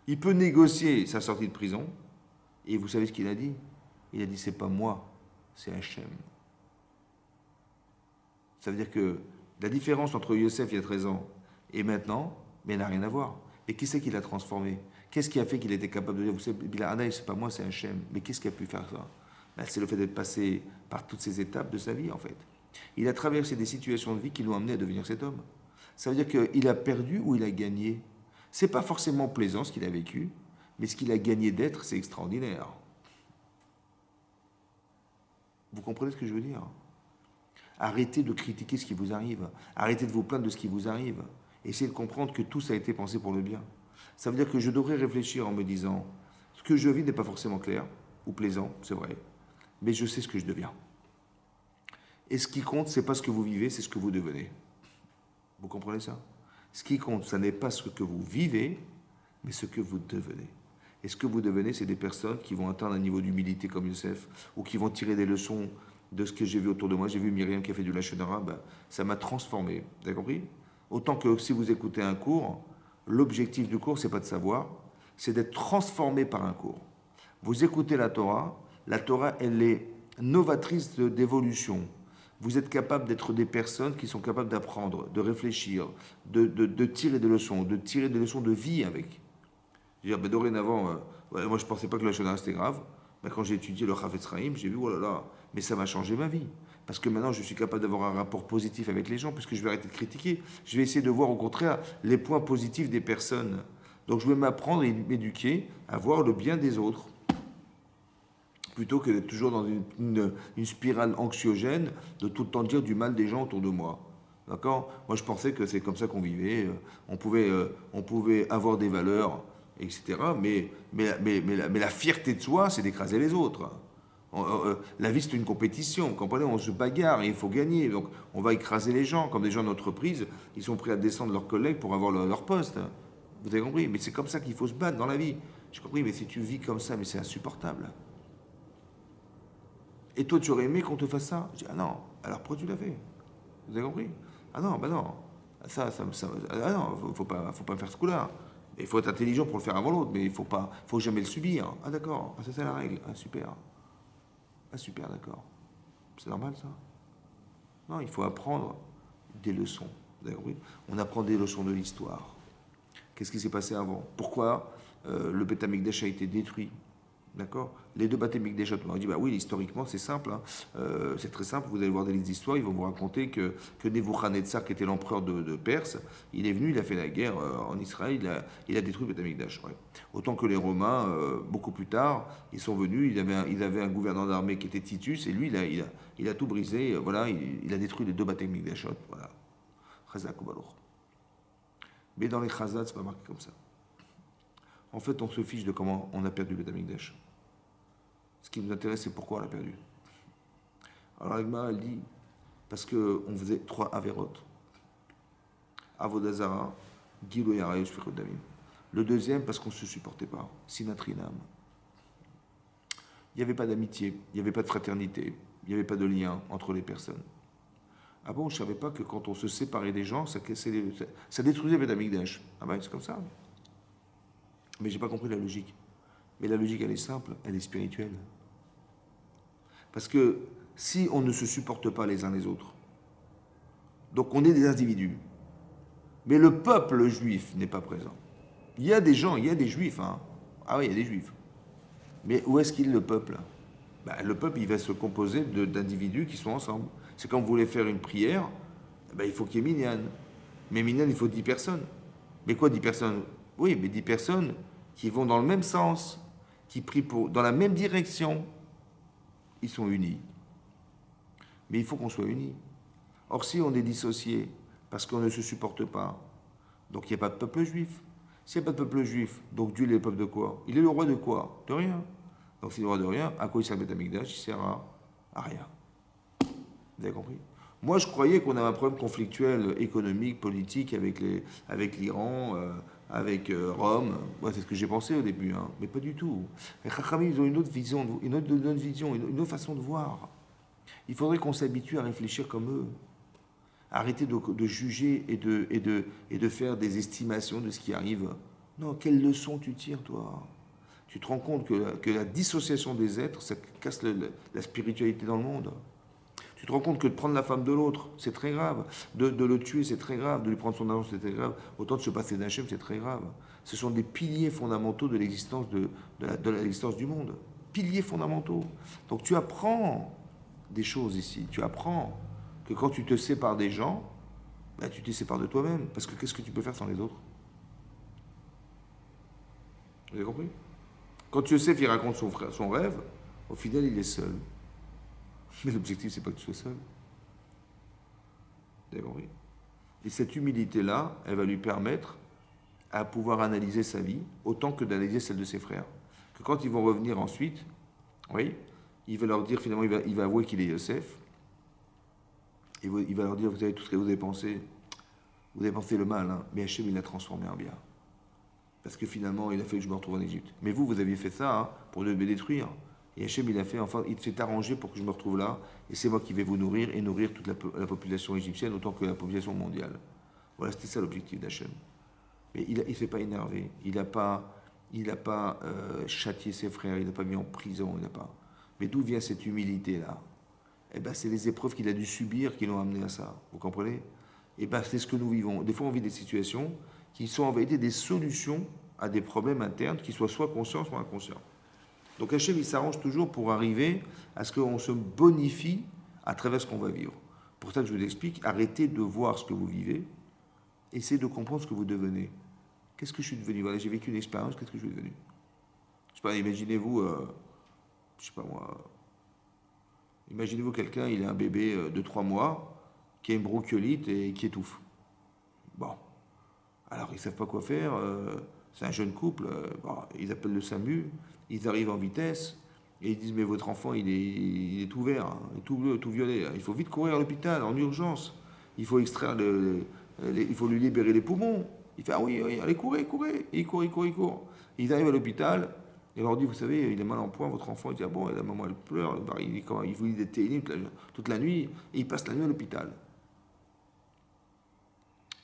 Il peut négocier sa sortie de prison. Et vous savez ce qu'il a dit? Il a dit c'est pas moi, c'est Hachem. Ça veut dire que la différence entre Yosef il y a 13 ans et maintenant, mais elle n'a rien à voir. Et qui c'est qui l'a transformé? Qu'est-ce qui a fait qu'il était capable de dire vous savez, Bilal Hanaï, c'est pas moi, c'est Hachem. Mais qu'est-ce qui a pu faire ça? Ben, c'est le fait d'être passé par toutes ces étapes de sa vie en fait. Il a traversé des situations de vie qui l'ont amené à devenir cet homme. Ça veut dire qu'il a perdu ou il a gagné. C'est pas forcément plaisant ce qu'il a vécu, mais ce qu'il a gagné d'être, c'est extraordinaire. Vous comprenez ce que je veux dire? Arrêtez de critiquer ce qui vous arrive. Arrêtez de vous plaindre de ce qui vous arrive. Essayez de comprendre que tout ça a été pensé pour le bien. Ça veut dire que je devrais réfléchir en me disant ce que je vis n'est pas forcément clair ou plaisant, c'est vrai, mais je sais ce que je deviens. Et ce qui compte, c'est pas ce que vous vivez, c'est ce que vous devenez. Vous comprenez ça? Ce qui compte, ce n'est pas ce que vous vivez, mais ce que vous devenez. Et ce que vous devenez, c'est des personnes qui vont atteindre un niveau d'humilité comme Youssef, ou qui vont tirer des leçons de ce que j'ai vu autour de moi. J'ai vu Myriam qui a fait du lachon arabe, ça m'a transformé. Vous avez compris? Autant que si vous écoutez un cours, l'objectif du cours, c'est pas de savoir, c'est d'être transformé par un cours. Vous écoutez la Torah, elle est novatrice d'évolution. Vous êtes capable d'être des personnes qui sont capables d'apprendre, de réfléchir, de tirer des leçons, de tirer des leçons de vie avec. Je veux dire, ben, dorénavant, moi je ne pensais pas que la Shona c'était grave. Mais quand j'ai étudié le Chafetz Chaim, j'ai vu, oh là là, mais ça m'a changé ma vie. Parce que maintenant, je suis capable d'avoir un rapport positif avec les gens, puisque je vais arrêter de critiquer. Je vais essayer de voir au contraire les points positifs des personnes. Donc je vais m'apprendre et m'éduquer à voir le bien des autres. Plutôt que d'être toujours dans une spirale anxiogène, de tout le temps dire du mal des gens autour de moi. D'accord? Moi, je pensais que c'est comme ça qu'on vivait. On pouvait avoir des valeurs etc. Mais la fierté de soi, c'est d'écraser les autres. La vie, c'est une compétition, vous comprenez? On se bagarre et il faut gagner. Donc, on va écraser les gens. Comme des gens d'entreprise, ils sont prêts à descendre leurs collègues pour avoir leur poste. Vous avez compris? Mais c'est comme ça qu'il faut se battre dans la vie. J'ai compris, mais si tu vis comme ça, mais c'est insupportable. Et toi, tu aurais aimé qu'on te fasse ça? Je dis, ah non, alors pourquoi tu l'as fait? Vous avez compris? Ah non, bah non. Ah non, faut pas faire ce coup-là. Il faut être intelligent pour le faire avant l'autre, mais il faut jamais le subir. Ah d'accord, ah, ça c'est la règle. Ah super. Ah super, d'accord. C'est normal ça? Non, il faut apprendre des leçons. Vous avez compris? On apprend des leçons de l'histoire. Qu'est-ce qui s'est passé avant? Pourquoi le Beth Amikdash a été détruit? D'accord? Les deux Beth Amikdash, on dit, bah oui, historiquement, c'est simple. Hein. C'est très simple. Vous allez voir des livres d'histoire, ils vont vous raconter que Nebuchadnezzar, qui était l'empereur de Perse, il est venu, il a fait la guerre en Israël, il a détruit Beth Amikdash. Ouais. Autant que les Romains, beaucoup plus tard, ils sont venus, il avait un gouverneur d'armée qui était Titus, et lui, il a tout brisé. Voilà, il a détruit les deux Beth Amikdash. Voilà. Chazak ou Baloch. Mais dans les Chazat, c'est pas marqué comme ça. En fait, on se fiche de comment on a perdu le Beth Amikdash. Ce qui nous intéresse, c'est pourquoi on l'a perdu. Alors, l'Agmara, elle dit, parce qu'on faisait 3 Averot. Avodazara, Gilo Yarayus Fichodamim. Le deuxième, parce qu'on ne se supportait pas. Sinatrinam. Il n'y avait pas d'amitié, il n'y avait pas de fraternité, il n'y avait pas de lien entre les personnes. Ah bon, je ne savais pas que quand on se séparait des gens, ça détruisait le Beth Amikdash. Ah ben, c'est comme ça. Mais j'ai pas compris la logique. Mais la logique, elle est simple, elle est spirituelle. Parce que si on ne se supporte pas les uns les autres, donc on est des individus, mais le peuple juif n'est pas présent. Il y a des gens, il y a des juifs, hein. Ah oui, il y a des juifs. Mais où est-ce qu'il est le peuple? Ben, le peuple, il va se composer d'individus qui sont ensemble. C'est quand vous voulez faire une prière, ben, il faut qu'il y ait minyan. Mais minyan, il faut 10 personnes. Mais quoi 10 personnes? Oui, mais 10 personnes qui vont dans le même sens, qui prient dans la même direction, ils sont unis. Mais il faut qu'on soit unis. Or, si on est dissocié, parce qu'on ne se supporte pas, donc il n'y a pas de peuple juif. S'il n'y a pas de peuple juif, donc Dieu il est le peuple de quoi? Il est le roi de quoi? De rien. Donc s'il est le roi de rien, à quoi il sert le Beth Amikdash? Il sert à rien. Vous avez compris? Moi, je croyais qu'on avait un problème conflictuel économique, politique avec l'Iran, avec Rome. Ouais, c'est ce que j'ai pensé au début, hein. Mais pas du tout. Les Chachamim, ils ont une autre vision, une autre façon de voir. Il faudrait qu'on s'habitue à réfléchir comme eux. Arrêter de juger et de faire des estimations de ce qui arrive. Non, quelle leçon tu tires, toi? Tu te rends compte que la dissociation des êtres, ça casse la spiritualité dans le monde. Tu te rends compte que de prendre la femme de l'autre, c'est très grave. De le tuer, c'est très grave. De lui prendre son argent, c'est très grave. Autant de se passer d'Hachem, c'est très grave. Ce sont des piliers fondamentaux de l'existence de l'existence du monde. Piliers fondamentaux. Donc tu apprends des choses ici. Tu apprends que quand tu te sépares des gens, ben, tu te sépares de toi-même. Parce que qu'est-ce que tu peux faire sans les autres? Vous avez compris? Quand Yosef il raconte son rêve, au final il est seul. Mais l'objectif c'est pas que tu sois seul. Vous avez compris? Et cette humilité-là, elle va lui permettre à pouvoir analyser sa vie autant que d'analyser celle de ses frères. Que quand ils vont revenir ensuite, oui, il va leur dire finalement, il va avouer qu'il est Yosef. Et il va leur dire, vous savez tout ce que vous avez pensé le mal, hein, mais Hachem il l'a transformé en bien. Parce que finalement, il a fait que je me retrouve en Égypte. Mais vous aviez fait ça hein, pour me détruire. Et Hachem, il a fait, enfin, il s'est arrangé pour que je me retrouve là. Et c'est moi qui vais vous nourrir et nourrir toute la population égyptienne autant que la population mondiale. Voilà, c'était ça l'objectif d'Hachem. Mais il ne s'est pas énervé. Il n'a pas, châtié ses frères. Il n'a pas mis en prison. Il n'a pas. Mais d'où vient cette humilité-là? Eh ben, c'est les épreuves qu'il a dû subir qui l'ont amené à ça. Vous comprenez? Eh ben, c'est ce que nous vivons. Des fois, on vit des situations qui sont en vérité des solutions à des problèmes internes qui soient soit conscients, soit inconscients. Donc Hachem, il s'arrange toujours pour arriver à ce qu'on se bonifie à travers ce qu'on va vivre. Pour ça que je vous explique, arrêtez de voir ce que vous vivez, essayez de comprendre ce que vous devenez. Qu'est-ce que je suis devenu? Voilà, j'ai vécu une expérience, qu'est-ce que je suis devenu? Je sais pas, imaginez-vous, je sais pas moi, imaginez-vous quelqu'un, il a un bébé de 3 mois, qui a une bronchiolite et qui étouffe. Bon. Alors, ils ne savent pas quoi faire. C'est un jeune couple, bon, ils appellent le SAMU, ils arrivent en vitesse, et ils disent, mais votre enfant, il est tout vert, hein, tout bleu, tout violet. Il faut vite courir à l'hôpital, en urgence. Il faut extraire il faut lui libérer les poumons. Il fait, ah oui, oui, allez, courez, courez. Et il court, il court, il court. Ils arrivent à l'hôpital, et on leur dit, vous savez, il est mal en point, votre enfant. Il dit, ah bon, et la maman, elle pleure, il vous lit des télim toute la nuit, et il passe la nuit à l'hôpital.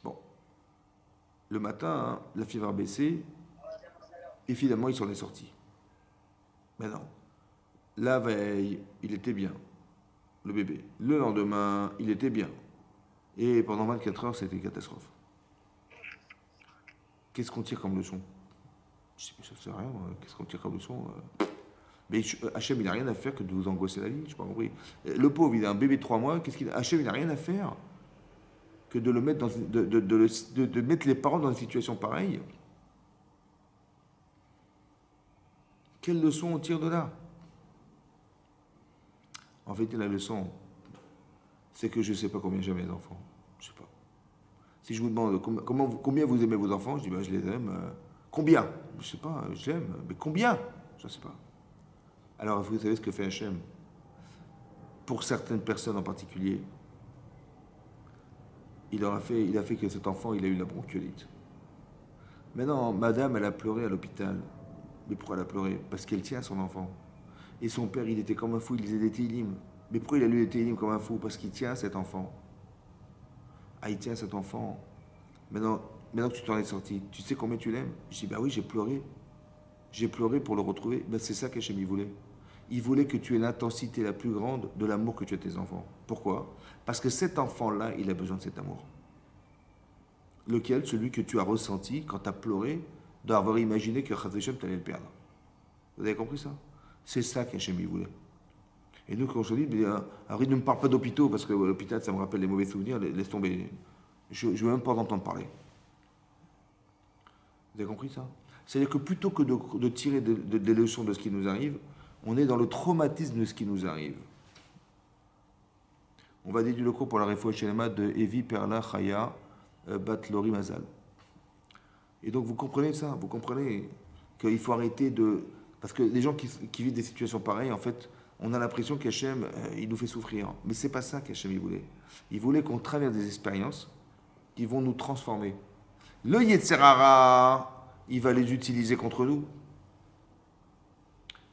Bon, le matin, hein, la fièvre a baissé, et finalement, il s'en est sorti. Mais non. La veille, il était bien, le bébé. Le lendemain, il était bien. Et pendant 24 heures, c'était une catastrophe. Qu'est-ce qu'on tire comme leçon? Je sais, je sais rien, moi. Qu'est-ce qu'on tire comme leçon? Mais Hachem, il n'a rien à faire que de vous angoisser la vie, je n'ai pas compris. Le pauvre, il a un bébé de 3 mois, qu'est-ce qu'il a? Hachem, il n'a rien à faire que de le mettre dans, de mettre les parents dans une situation pareille. Quelle leçon on tire de là? En fait, la leçon, c'est que je ne sais pas combien j'aime mes enfants. Je ne sais pas. Si je vous demande combien vous aimez vos enfants, je dis ben, je les aime. Combien? Je ne sais pas, j'aime. Mais combien? Je ne sais pas. Alors, vous savez ce que fait Hachem? Pour certaines personnes en particulier, il a fait que cet enfant, il a eu la bronchiolite. Maintenant, madame, elle a pleuré à l'hôpital. Mais pourquoi elle a pleuré? Parce qu'elle tient à son enfant. Et son père, il était comme un fou, il lisait des télim. Mais pourquoi il a lu des télim comme un fou? Parce qu'il tient à cet enfant. Ah, il tient à cet enfant. Maintenant que tu t'en es sorti, tu sais combien tu l'aimes? Je dis, bah oui, j'ai pleuré. J'ai pleuré pour le retrouver. Ben, c'est ça qu'Hachem voulait. Il voulait que tu aies l'intensité la plus grande de l'amour que tu as de tes enfants. Pourquoi? Parce que cet enfant-là, il a besoin de cet amour. Lequel? Celui que tu as ressenti quand tu as pleuré d'avoir imaginé que Hachem t'allait le perdre. Vous avez compris ça? C'est ça qu'Hachem voulait. Et nous, quand je dis, alors il ne me parle pas d'hôpitaux, parce que l'hôpital, ça me rappelle les mauvais souvenirs, laisse tomber. Je ne veux même pas en entendre parler. Vous avez compris ça? C'est-à-dire que plutôt que de tirer des leçons de ce qui nous arrive, on est dans le traumatisme de ce qui nous arrive. On va déduire le cours pour la réfoua shelema de Evi Perla Chaya Bat Lori Mazal. Et donc vous comprenez ça, vous comprenez qu'il faut arrêter de... Parce que les gens qui vivent des situations pareilles, en fait, on a l'impression qu'Hachem, il nous fait souffrir. Mais c'est pas ça qu'Hachem, il voulait. Il voulait qu'on traverse des expériences qui vont nous transformer. Le Yetzer Hara, il va les utiliser contre nous.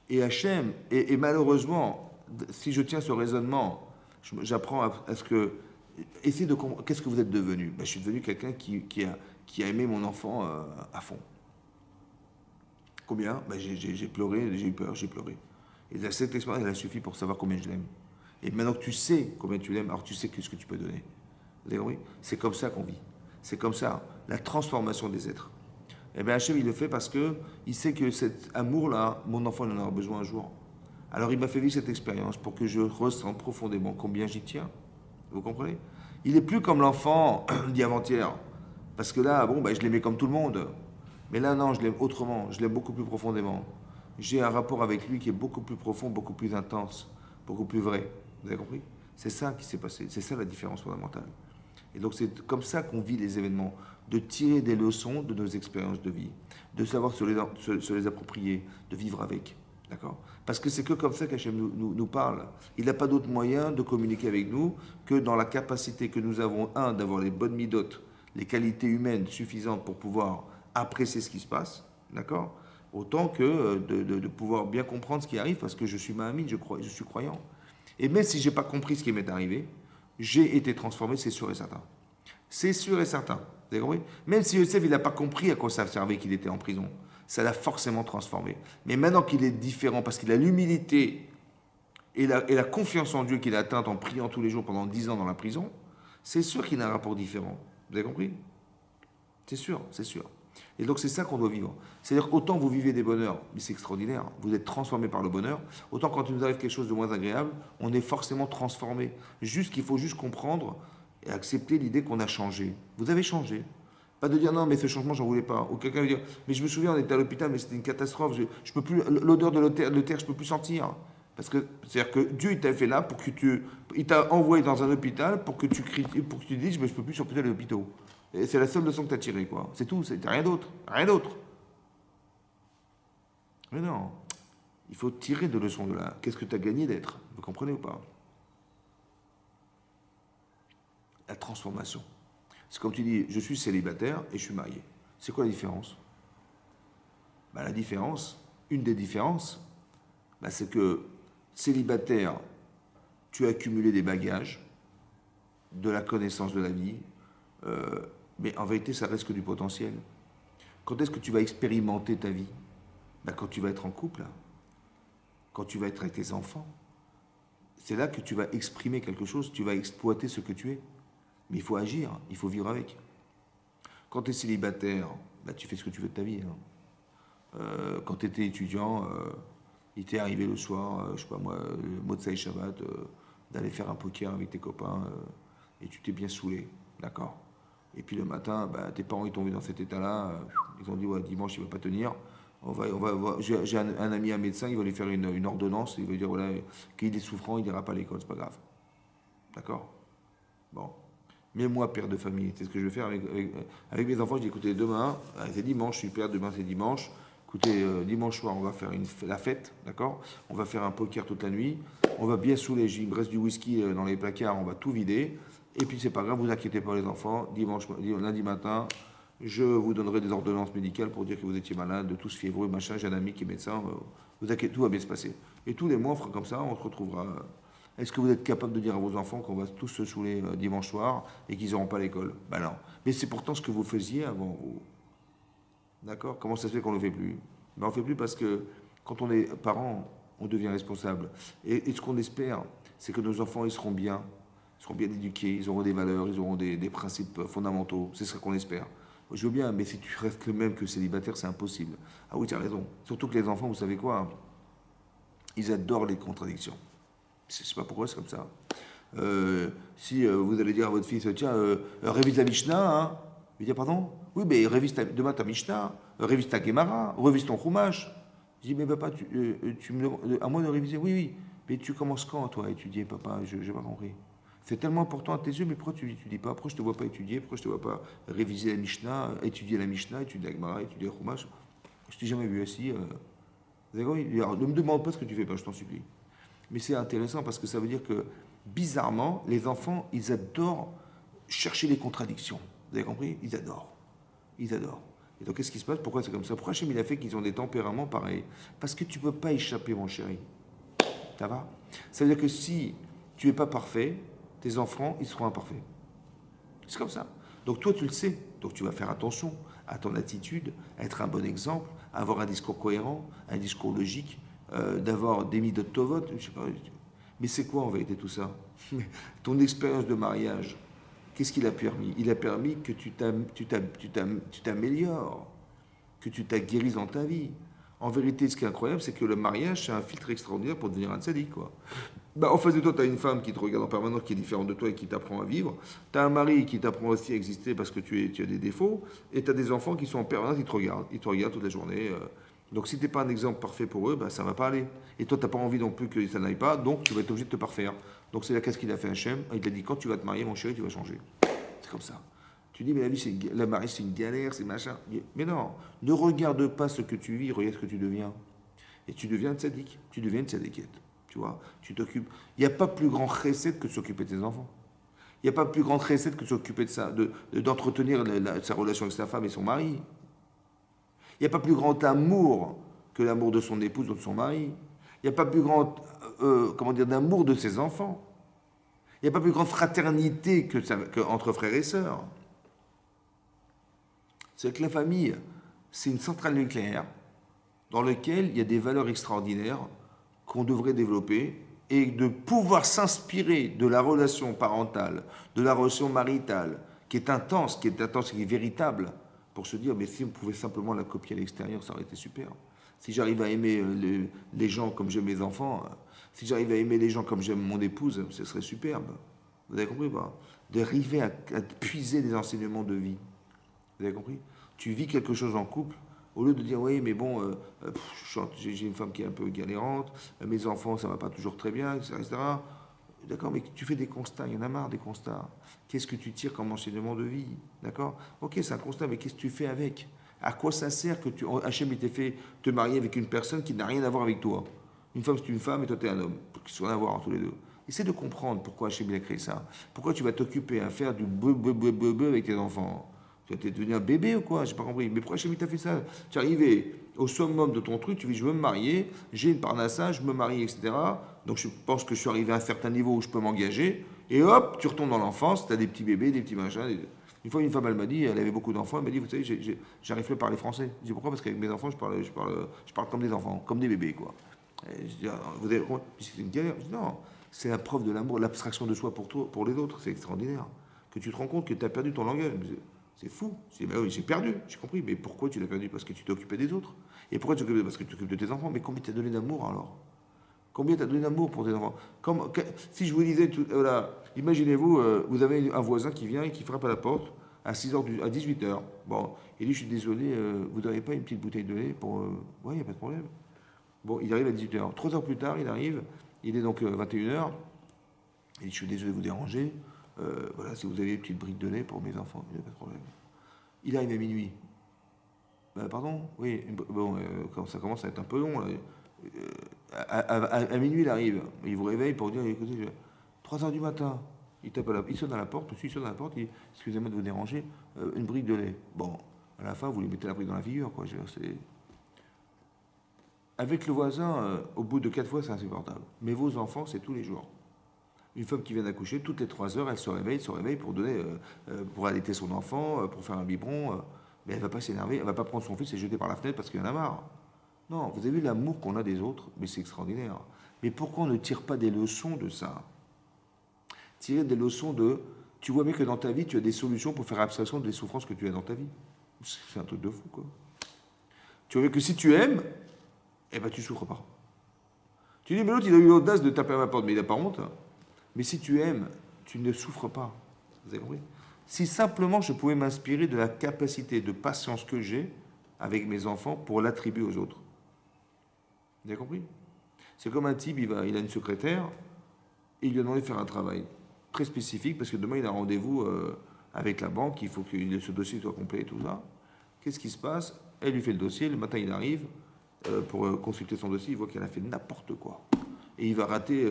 Et Hachem, et malheureusement, si je tiens ce raisonnement, j'apprends à ce que... Essayez de comprendre, qu'est-ce que vous êtes devenu? Ben, je suis devenu quelqu'un qui a aimé mon enfant à fond. Combien? Ben, j'ai pleuré, j'ai eu peur, j'ai pleuré. Et cette expérience, elle a suffi pour savoir combien je l'aime. Et maintenant que tu sais combien tu l'aimes, alors tu sais ce que tu peux donner. Vous avez compris? C'est comme ça qu'on vit. C'est comme ça, la transformation des êtres. Et bien Hachem, il le fait parce qu'il sait que cet amour-là, mon enfant, il en aura besoin un jour. Alors il m'a fait vivre cette expérience pour que je ressente profondément combien j'y tiens. Vous comprenez? Il n'est plus comme l'enfant d'hier-avant-hier. Parce que là, bon, ben, je l'aimais comme tout le monde. Mais là, non, je l'aime autrement. Je l'aime beaucoup plus profondément. J'ai un rapport avec lui qui est beaucoup plus profond, beaucoup plus intense, beaucoup plus vrai. Vous avez compris? C'est ça qui s'est passé. C'est ça la différence fondamentale. Et donc c'est comme ça qu'on vit les événements, de tirer des leçons de nos expériences de vie, de savoir se les approprier, de vivre avec. D'accord? Parce que c'est que comme ça qu'Hachem nous parle. Il n'a pas d'autre moyen de communiquer avec nous que dans la capacité que nous avons, d'avoir les bonnes midotes, les qualités humaines suffisantes pour pouvoir apprécier ce qui se passe, d'accord? Autant que de pouvoir bien comprendre ce qui arrive, parce que je suis mahamine, je suis croyant. Et même si je n'ai pas compris ce qui m'est arrivé, j'ai été transformé, c'est sûr et certain. C'est sûr et certain. Vous avez compris? Même si Yosef, il n'a pas compris à quoi ça servait qu'il était en prison, ça l'a forcément transformé. Mais maintenant qu'il est différent, parce qu'il a l'humilité et la confiance en Dieu qu'il a atteinte en priant tous les jours pendant 10 ans dans la prison, c'est sûr qu'il a un rapport différent. Vous avez compris? C'est sûr, c'est sûr. Et donc c'est ça qu'on doit vivre. C'est-à-dire autant vous vivez des bonheurs, mais c'est extraordinaire, vous êtes transformé par le bonheur, autant quand il nous arrive quelque chose de moins agréable, on est forcément transformé. Juste qu'il faut juste comprendre et accepter l'idée qu'on a changé. Vous avez changé. Pas de dire non, mais ce changement, j'en voulais pas. Ou quelqu'un va dire, mais je me souviens, on était à l'hôpital, mais c'était une catastrophe, je peux plus, l'odeur de l'autel, je peux plus sentir. Parce que c'est-à-dire que Dieu il t'a fait là pour que il t'a envoyé dans un hôpital pour que tu dises, mais je peux plus supporter les hôpitaux. Et c'est la seule leçon que tu as tirée, quoi. C'est tout, c'est rien d'autre. Rien d'autre. Mais non, il faut tirer de leçons de là. Qu'est-ce que tu as gagné d'être? Vous comprenez ou pas? La transformation. C'est comme tu dis, je suis célibataire et je suis marié. C'est quoi la différence? Bah, la différence, une des différences, bah, c'est que célibataire, tu as accumulé des bagages, de la connaissance de la vie, euh, mais en vérité, ça reste que du potentiel. Quand est-ce que tu vas expérimenter ta vie? Bah, quand tu vas être en couple, là. Quand tu vas être avec tes enfants. C'est là que tu vas exprimer quelque chose, tu vas exploiter ce que tu es. Mais il faut agir, il faut vivre avec. Quand tu es célibataire, bah, tu fais ce que tu veux de ta vie. Hein. Quand tu étais étudiant, il t'est arrivé le soir, je sais pas moi, le Motsai Shabbat, d'aller faire un poker avec tes copains et tu t'es bien saoulé, d'accord. Et puis le matin, bah, tes parents ils t'ont vu dans cet état-là, ils ont dit ouais, dimanche il ne va pas tenir. J'ai un ami, un médecin, il va lui faire une ordonnance, il va lui dire voilà, qu'il est souffrant, il n'ira pas à l'école, c'est pas grave. D'accord. Bon. Mais moi, père de famille, c'est ce que je vais faire avec mes enfants. Je dis écoutez, demain, c'est dimanche, super, demain c'est dimanche. Écoutez, dimanche soir, on va faire la fête, d'accord. On va faire un poker toute la nuit. On va bien saouler, il me reste du whisky dans les placards, on va tout vider. Et puis c'est pas grave, vous inquiétez pas les enfants. Lundi matin, je vous donnerai des ordonnances médicales pour dire que vous étiez malade, de tous fiévreux, machin. J'ai un ami qui est médecin. Vous inquiétez, tout va bien se passer. Et tous les mois, on fera comme ça, on se retrouvera. Est-ce que vous êtes capable de dire à vos enfants qu'on va tous se saouler dimanche soir et qu'ils n'auront pas l'école? Ben non. Mais c'est pourtant ce que vous faisiez avant vous. D'accord. Comment ça se fait qu'on ne le fait plus? Ben on ne le fait plus parce que quand on est parent, on devient responsable. Et ce qu'on espère, c'est que nos enfants, ils seront bien éduqués, ils auront des valeurs, ils auront des principes fondamentaux. C'est ce qu'on espère. Je veux bien, mais si tu restes le même que célibataire, c'est impossible. Ah oui, tu as raison. Surtout que les enfants, vous savez quoi? Ils adorent les contradictions. Je ne sais pas pourquoi c'est comme ça. Si vous allez dire à votre fils, tiens, révise la Mishnah, hein. Il dit, pardon? Oui, mais demain ta Mishnah, révise ta Gemara, révise ton Chumash. Je dis, mais papa, tu me demandes, à moi de réviser? Oui, oui. Mais tu commences quand, toi, à étudier, papa? Je n'ai pas compris. C'est tellement important à tes yeux, mais pourquoi tu n'étudies pas? Pourquoi je ne te vois pas étudier? Pourquoi je ne te vois pas réviser la Mishnah, étudier la Mishnah, étudier la Gemara, étudier le Chumash? Je t'ai jamais vu assis. D'accord. Alors, ne me demande pas ce que tu fais pas, je t'en supplie. Mais c'est intéressant parce que ça veut dire que, bizarrement, les enfants, ils adorent chercher les contradictions. Vous avez compris? Ils adorent. Ils adorent. Et donc, qu'est-ce qui se passe? Pourquoi c'est comme ça? Pourquoi Hachem, il a fait qu'ils ont des tempéraments pareils? Parce que tu ne peux pas échapper, mon chéri. Ça va? Ça veut dire que si tu n'es pas parfait, tes enfants, ils seront imparfaits. C'est comme ça. Donc, toi, tu le sais. Donc, tu vas faire attention à ton attitude, à être un bon exemple, à avoir un discours cohérent, un discours logique, d'avoir des midot tovot, je sais pas. Mais c'est quoi en vérité tout ça? Ton expérience de mariage, qu'est-ce qu'il a permis? Il a permis que tu t'améliores, que tu t'aguerrisses dans ta vie. En vérité, ce qui est incroyable, c'est que le mariage, c'est un filtre extraordinaire pour devenir un tzaddik, quoi. Bah, en face de toi, tu as une femme qui te regarde en permanence, qui est différente de toi et qui t'apprend à vivre. Tu as un mari qui t'apprend aussi à exister parce que tu as des défauts. Et tu as des enfants qui sont en permanence, qui te regardent. Ils te regardent toute la journée. Donc si tu n'es pas un exemple parfait pour eux, bah, ça ne va pas aller. Et toi, tu n'as pas envie non plus que ça n'aille pas, donc tu vas être obligé de te parfaire. Donc c'est là qu'est-ce qu'il a fait Hachem? Il t'a dit, quand tu vas te marier, mon chéri, tu vas changer. C'est comme ça. Tu dis, mais la vie, la mariage, c'est une galère, c'est machin. Mais non, ne regarde pas ce que tu vis, regarde ce que tu deviens. Et tu deviens un tzaddik, tu deviens une tzaddikette. Tu vois, tu t'occupes. Il n'y a pas plus grand chesed que de s'occuper de tes enfants. Il n'y a pas plus grand chesed que de s'occuper de ça, d'entretenir sa relation avec sa femme et son mari. Il n'y a pas plus grand amour que l'amour de son épouse ou de son mari. Il n'y a pas plus grand, comment dire, d'amour de ses enfants. Il n'y a pas plus grande fraternité entre frères et sœurs. C'est que la famille, c'est une centrale nucléaire dans laquelle il y a des valeurs extraordinaires qu'on devrait développer et de pouvoir s'inspirer de la relation parentale, de la relation maritale, qui est intense, qui est véritable, pour se dire, mais si on pouvait simplement la copier à l'extérieur, ça aurait été super. Si j'arrive à aimer les gens comme j'aime mes enfants, si j'arrive à aimer les gens comme j'aime mon épouse, ce serait superbe. Vous avez compris pas? D'arriver à puiser des enseignements de vie. Vous avez compris? Tu vis quelque chose en couple, au lieu de dire, oui, mais bon, j'ai une femme qui est un peu galérante, mes enfants, ça ne va pas toujours très bien, etc. D'accord, mais tu fais des constats, il y en a marre des constats. Qu'est-ce que tu tires comme enseignement de vie? D'accord. Ok, c'est un constat, mais qu'est-ce que tu fais avec? À quoi ça sert que Hachem il t'ait fait te marier avec une personne qui n'a rien à voir avec toi? Une femme, c'est une femme et toi, tu es un homme. Pour qu'ils soient rien à voir tous les deux. Essaie de comprendre pourquoi Hachem il a créé ça. Pourquoi tu vas t'occuper à faire du beu avec tes enfants? Tu vas devenu un bébé ou quoi? J'ai pas compris. Mais pourquoi Hachem il t'a fait ça? Tu es arrivé au summum de ton truc, tu dis je veux me marier, j'ai une parnassa, je me marie, etc. Donc je pense que je suis arrivé à un certain niveau où je peux m'engager. Et hop, tu retournes dans l'enfance, tu as des petits bébés, des petits machins. Une fois, une femme, elle m'a dit, elle avait beaucoup d'enfants, elle m'a dit, vous savez, j'arrive plus à parler français. Je dis pourquoi? Parce qu'avec mes enfants, je parle comme des enfants, comme des bébés, quoi. Et je dis, ah, vous avez compris? C'est une galère. Je dis, non, c'est la preuve de l'amour, l'abstraction de soi pour toi, pour les autres. C'est extraordinaire. Que tu te rends compte que tu as perdu ton langage. C'est fou. Je dis, bah oui, j'ai perdu, j'ai compris. Mais pourquoi tu l'as perdu? Parce que tu t'es occupé des autres. Et pourquoi tu t'occupes? Parce que tu t'occupes de tes enfants. Mais combien t'as donné d'amour alors? Combien t'as donné d'amour pour tes enfants? Si je vous disais, voilà, imaginez-vous, vous avez un voisin qui vient et qui frappe à la porte à 18h. Bon, il dit, je suis désolé, vous n'aurez pas une petite bouteille de lait pour... Ouais, il n'y a pas de problème. Bon, il arrive à 18h. 3 heures plus tard, il arrive, il est donc 21h. Il dit, je suis désolé de vous déranger. Voilà, si vous avez une petite brique de lait pour mes enfants, il n'y a pas de problème. Il arrive à minuit. Pardon? Oui, bon, quand ça commence à être un peu long, là, à minuit, il arrive. Il vous réveille pour dire, écoutez, 3 heures du matin, il sonne à la porte, il sonne à la porte, il dit, excusez-moi de vous déranger, une brique de lait. Bon, à la fin, vous lui mettez la brique dans la figure, quoi. Avec le voisin, au bout de 4 fois, c'est insupportable. Mais vos enfants, c'est tous les jours. Une femme qui vient d'accoucher, toutes les 3 heures, elle se réveille pour donner, pour allaiter son enfant, pour faire un biberon. Mais elle va pas s'énerver, elle va pas prendre son fils et jeter par la fenêtre parce qu'il en a marre. Non, vous avez vu l'amour qu'on a des autres, mais c'est extraordinaire. Mais pourquoi on ne tire pas des leçons de ça? Tirer des leçons de... Tu vois bien que dans ta vie, tu as des solutions pour faire abstraction des souffrances que tu as dans ta vie. C'est un truc de fou, quoi. Tu vois bien que si tu aimes, eh ben tu souffres pas. Tu dis, mais l'autre, il a eu l'audace de taper à ma porte, mais il n'a pas honte. Mais si tu aimes, tu ne souffres pas. Vous avez compris? Si simplement je pouvais m'inspirer de la capacité de patience que j'ai avec mes enfants pour l'attribuer aux autres. Vous avez compris? C'est comme un type, il a une secrétaire et il lui a demandé de faire un travail très spécifique parce que demain il a un rendez-vous avec la banque, il faut que ce dossier soit complet et tout ça. Qu'est-ce qui se passe? Elle lui fait le dossier, le matin il arrive pour consulter son dossier, il voit qu'elle a fait n'importe quoi. Et il va rater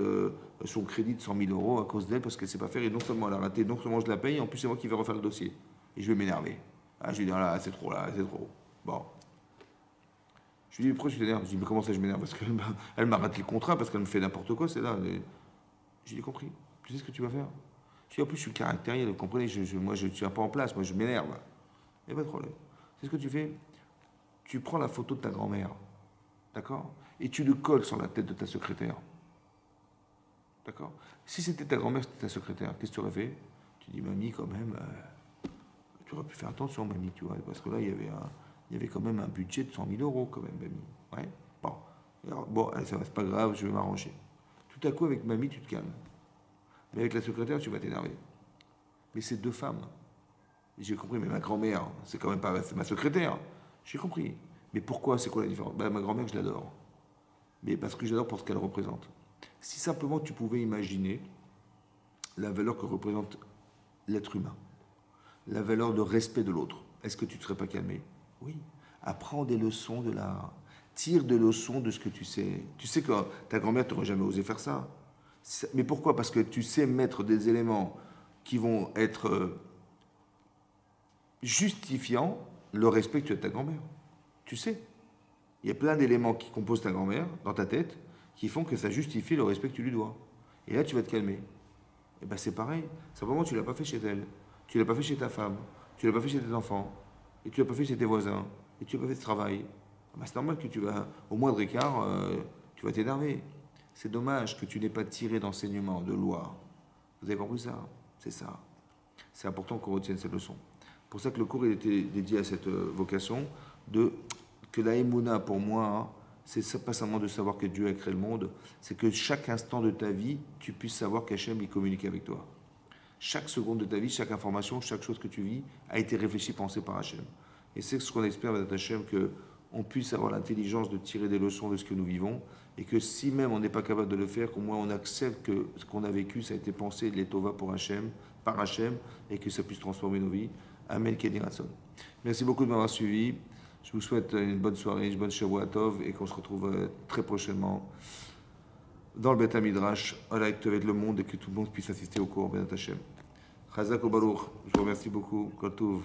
son crédit de 100 000 euros à cause d'elle parce qu'elle ne sait pas faire. Et non seulement elle a raté, non seulement je la paye, en plus c'est moi qui vais refaire le dossier. Et je vais m'énerver. Ah, je vais dire là, c'est trop là, c'est trop. Bon. Je lui dis, pourquoi tu t'énerves? Je dis, mais comment ça je m'énerve? Parce qu'elle m'a raté le contrat, parce qu'elle me fait n'importe quoi, c'est là. J'ai dit, compris. Tu sais ce que tu vas faire? Je dis, en plus, je suis caractériel, vous comprenez, moi, je ne tiens pas en place, moi, je m'énerve. Il n'y a pas de problème. C'est ce que tu fais? Tu prends la photo de ta grand-mère, d'accord? Et tu le colles sur la tête de ta secrétaire. D'accord? Si c'était ta grand-mère, c'était ta secrétaire, qu'est-ce que tu aurais fait? Tu dis, mamie, quand même, tu aurais pu faire attention, mamie, tu vois, parce que là, il y avait quand même un budget de 100 000 euros, quand même, mamie. Ouais? Bon. Alors, bon, allez, ça va, c'est pas grave, je vais m'arranger. Tout à coup, avec mamie, tu te calmes. Mais avec la secrétaire, tu vas t'énerver. Mais c'est deux femmes. J'ai compris, mais ma grand-mère, c'est quand même pas c'est ma secrétaire. J'ai compris. Mais pourquoi? C'est quoi la différence? Ma grand-mère, je l'adore. Mais parce que j'adore pour ce qu'elle représente. Si simplement tu pouvais imaginer la valeur que représente l'être humain, la valeur de respect de l'autre, est-ce que tu ne te serais pas calmé? Oui. Apprends des leçons de l'art. Tire des leçons de ce que tu sais. Tu sais que ta grand-mère t'aurait jamais osé faire ça. Mais pourquoi? Parce que tu sais mettre des éléments qui vont être justifiant le respect que tu as de ta grand-mère. Tu sais, il y a plein d'éléments qui composent ta grand-mère dans ta tête qui font que ça justifie le respect que tu lui dois. Et là, tu vas te calmer. Et bien, c'est pareil. Simplement, tu ne l'as pas fait chez elle. Tu ne l'as pas fait chez ta femme. Tu ne l'as pas fait chez tes enfants. Et tu ne l'as pas fait chez tes voisins. Et tu n'as pas fait de travail. Ben, c'est normal que tu vas, au moindre écart, tu vas t'énerver. C'est dommage que tu n'aies pas tiré d'enseignement, de loi. Vous avez compris ça? C'est ça. C'est important qu'on retienne cette leçon. C'est pour ça que le cours il était dédié à cette vocation que la Emouna, pour moi, hein, c'est pas seulement de savoir que Dieu a créé le monde, c'est que chaque instant de ta vie, tu puisses savoir qu'Hachem, il communique avec toi. Chaque seconde de ta vie, chaque information, chaque chose que tu vis a été réfléchie, pensée par Hachem. Et c'est ce qu'on espère avec Hachem, qu'on puisse avoir l'intelligence de tirer des leçons de ce que nous vivons, et que si même on n'est pas capable de le faire, qu'au moins on accepte que ce qu'on a vécu, ça a été pensé, les Tova pour Hachem, par Hachem, et que ça puisse transformer nos vies. Amen, Kedi Ratson. Merci beaucoup de m'avoir suivi. Je vous souhaite une bonne soirée, une bonne Shavua Tov et qu'on se retrouve très prochainement dans le Beth Midrash, avec le monde et que tout le monde puisse assister au cours. Ben Hashem. Chazak Baruch, je vous remercie beaucoup. Kol Tov.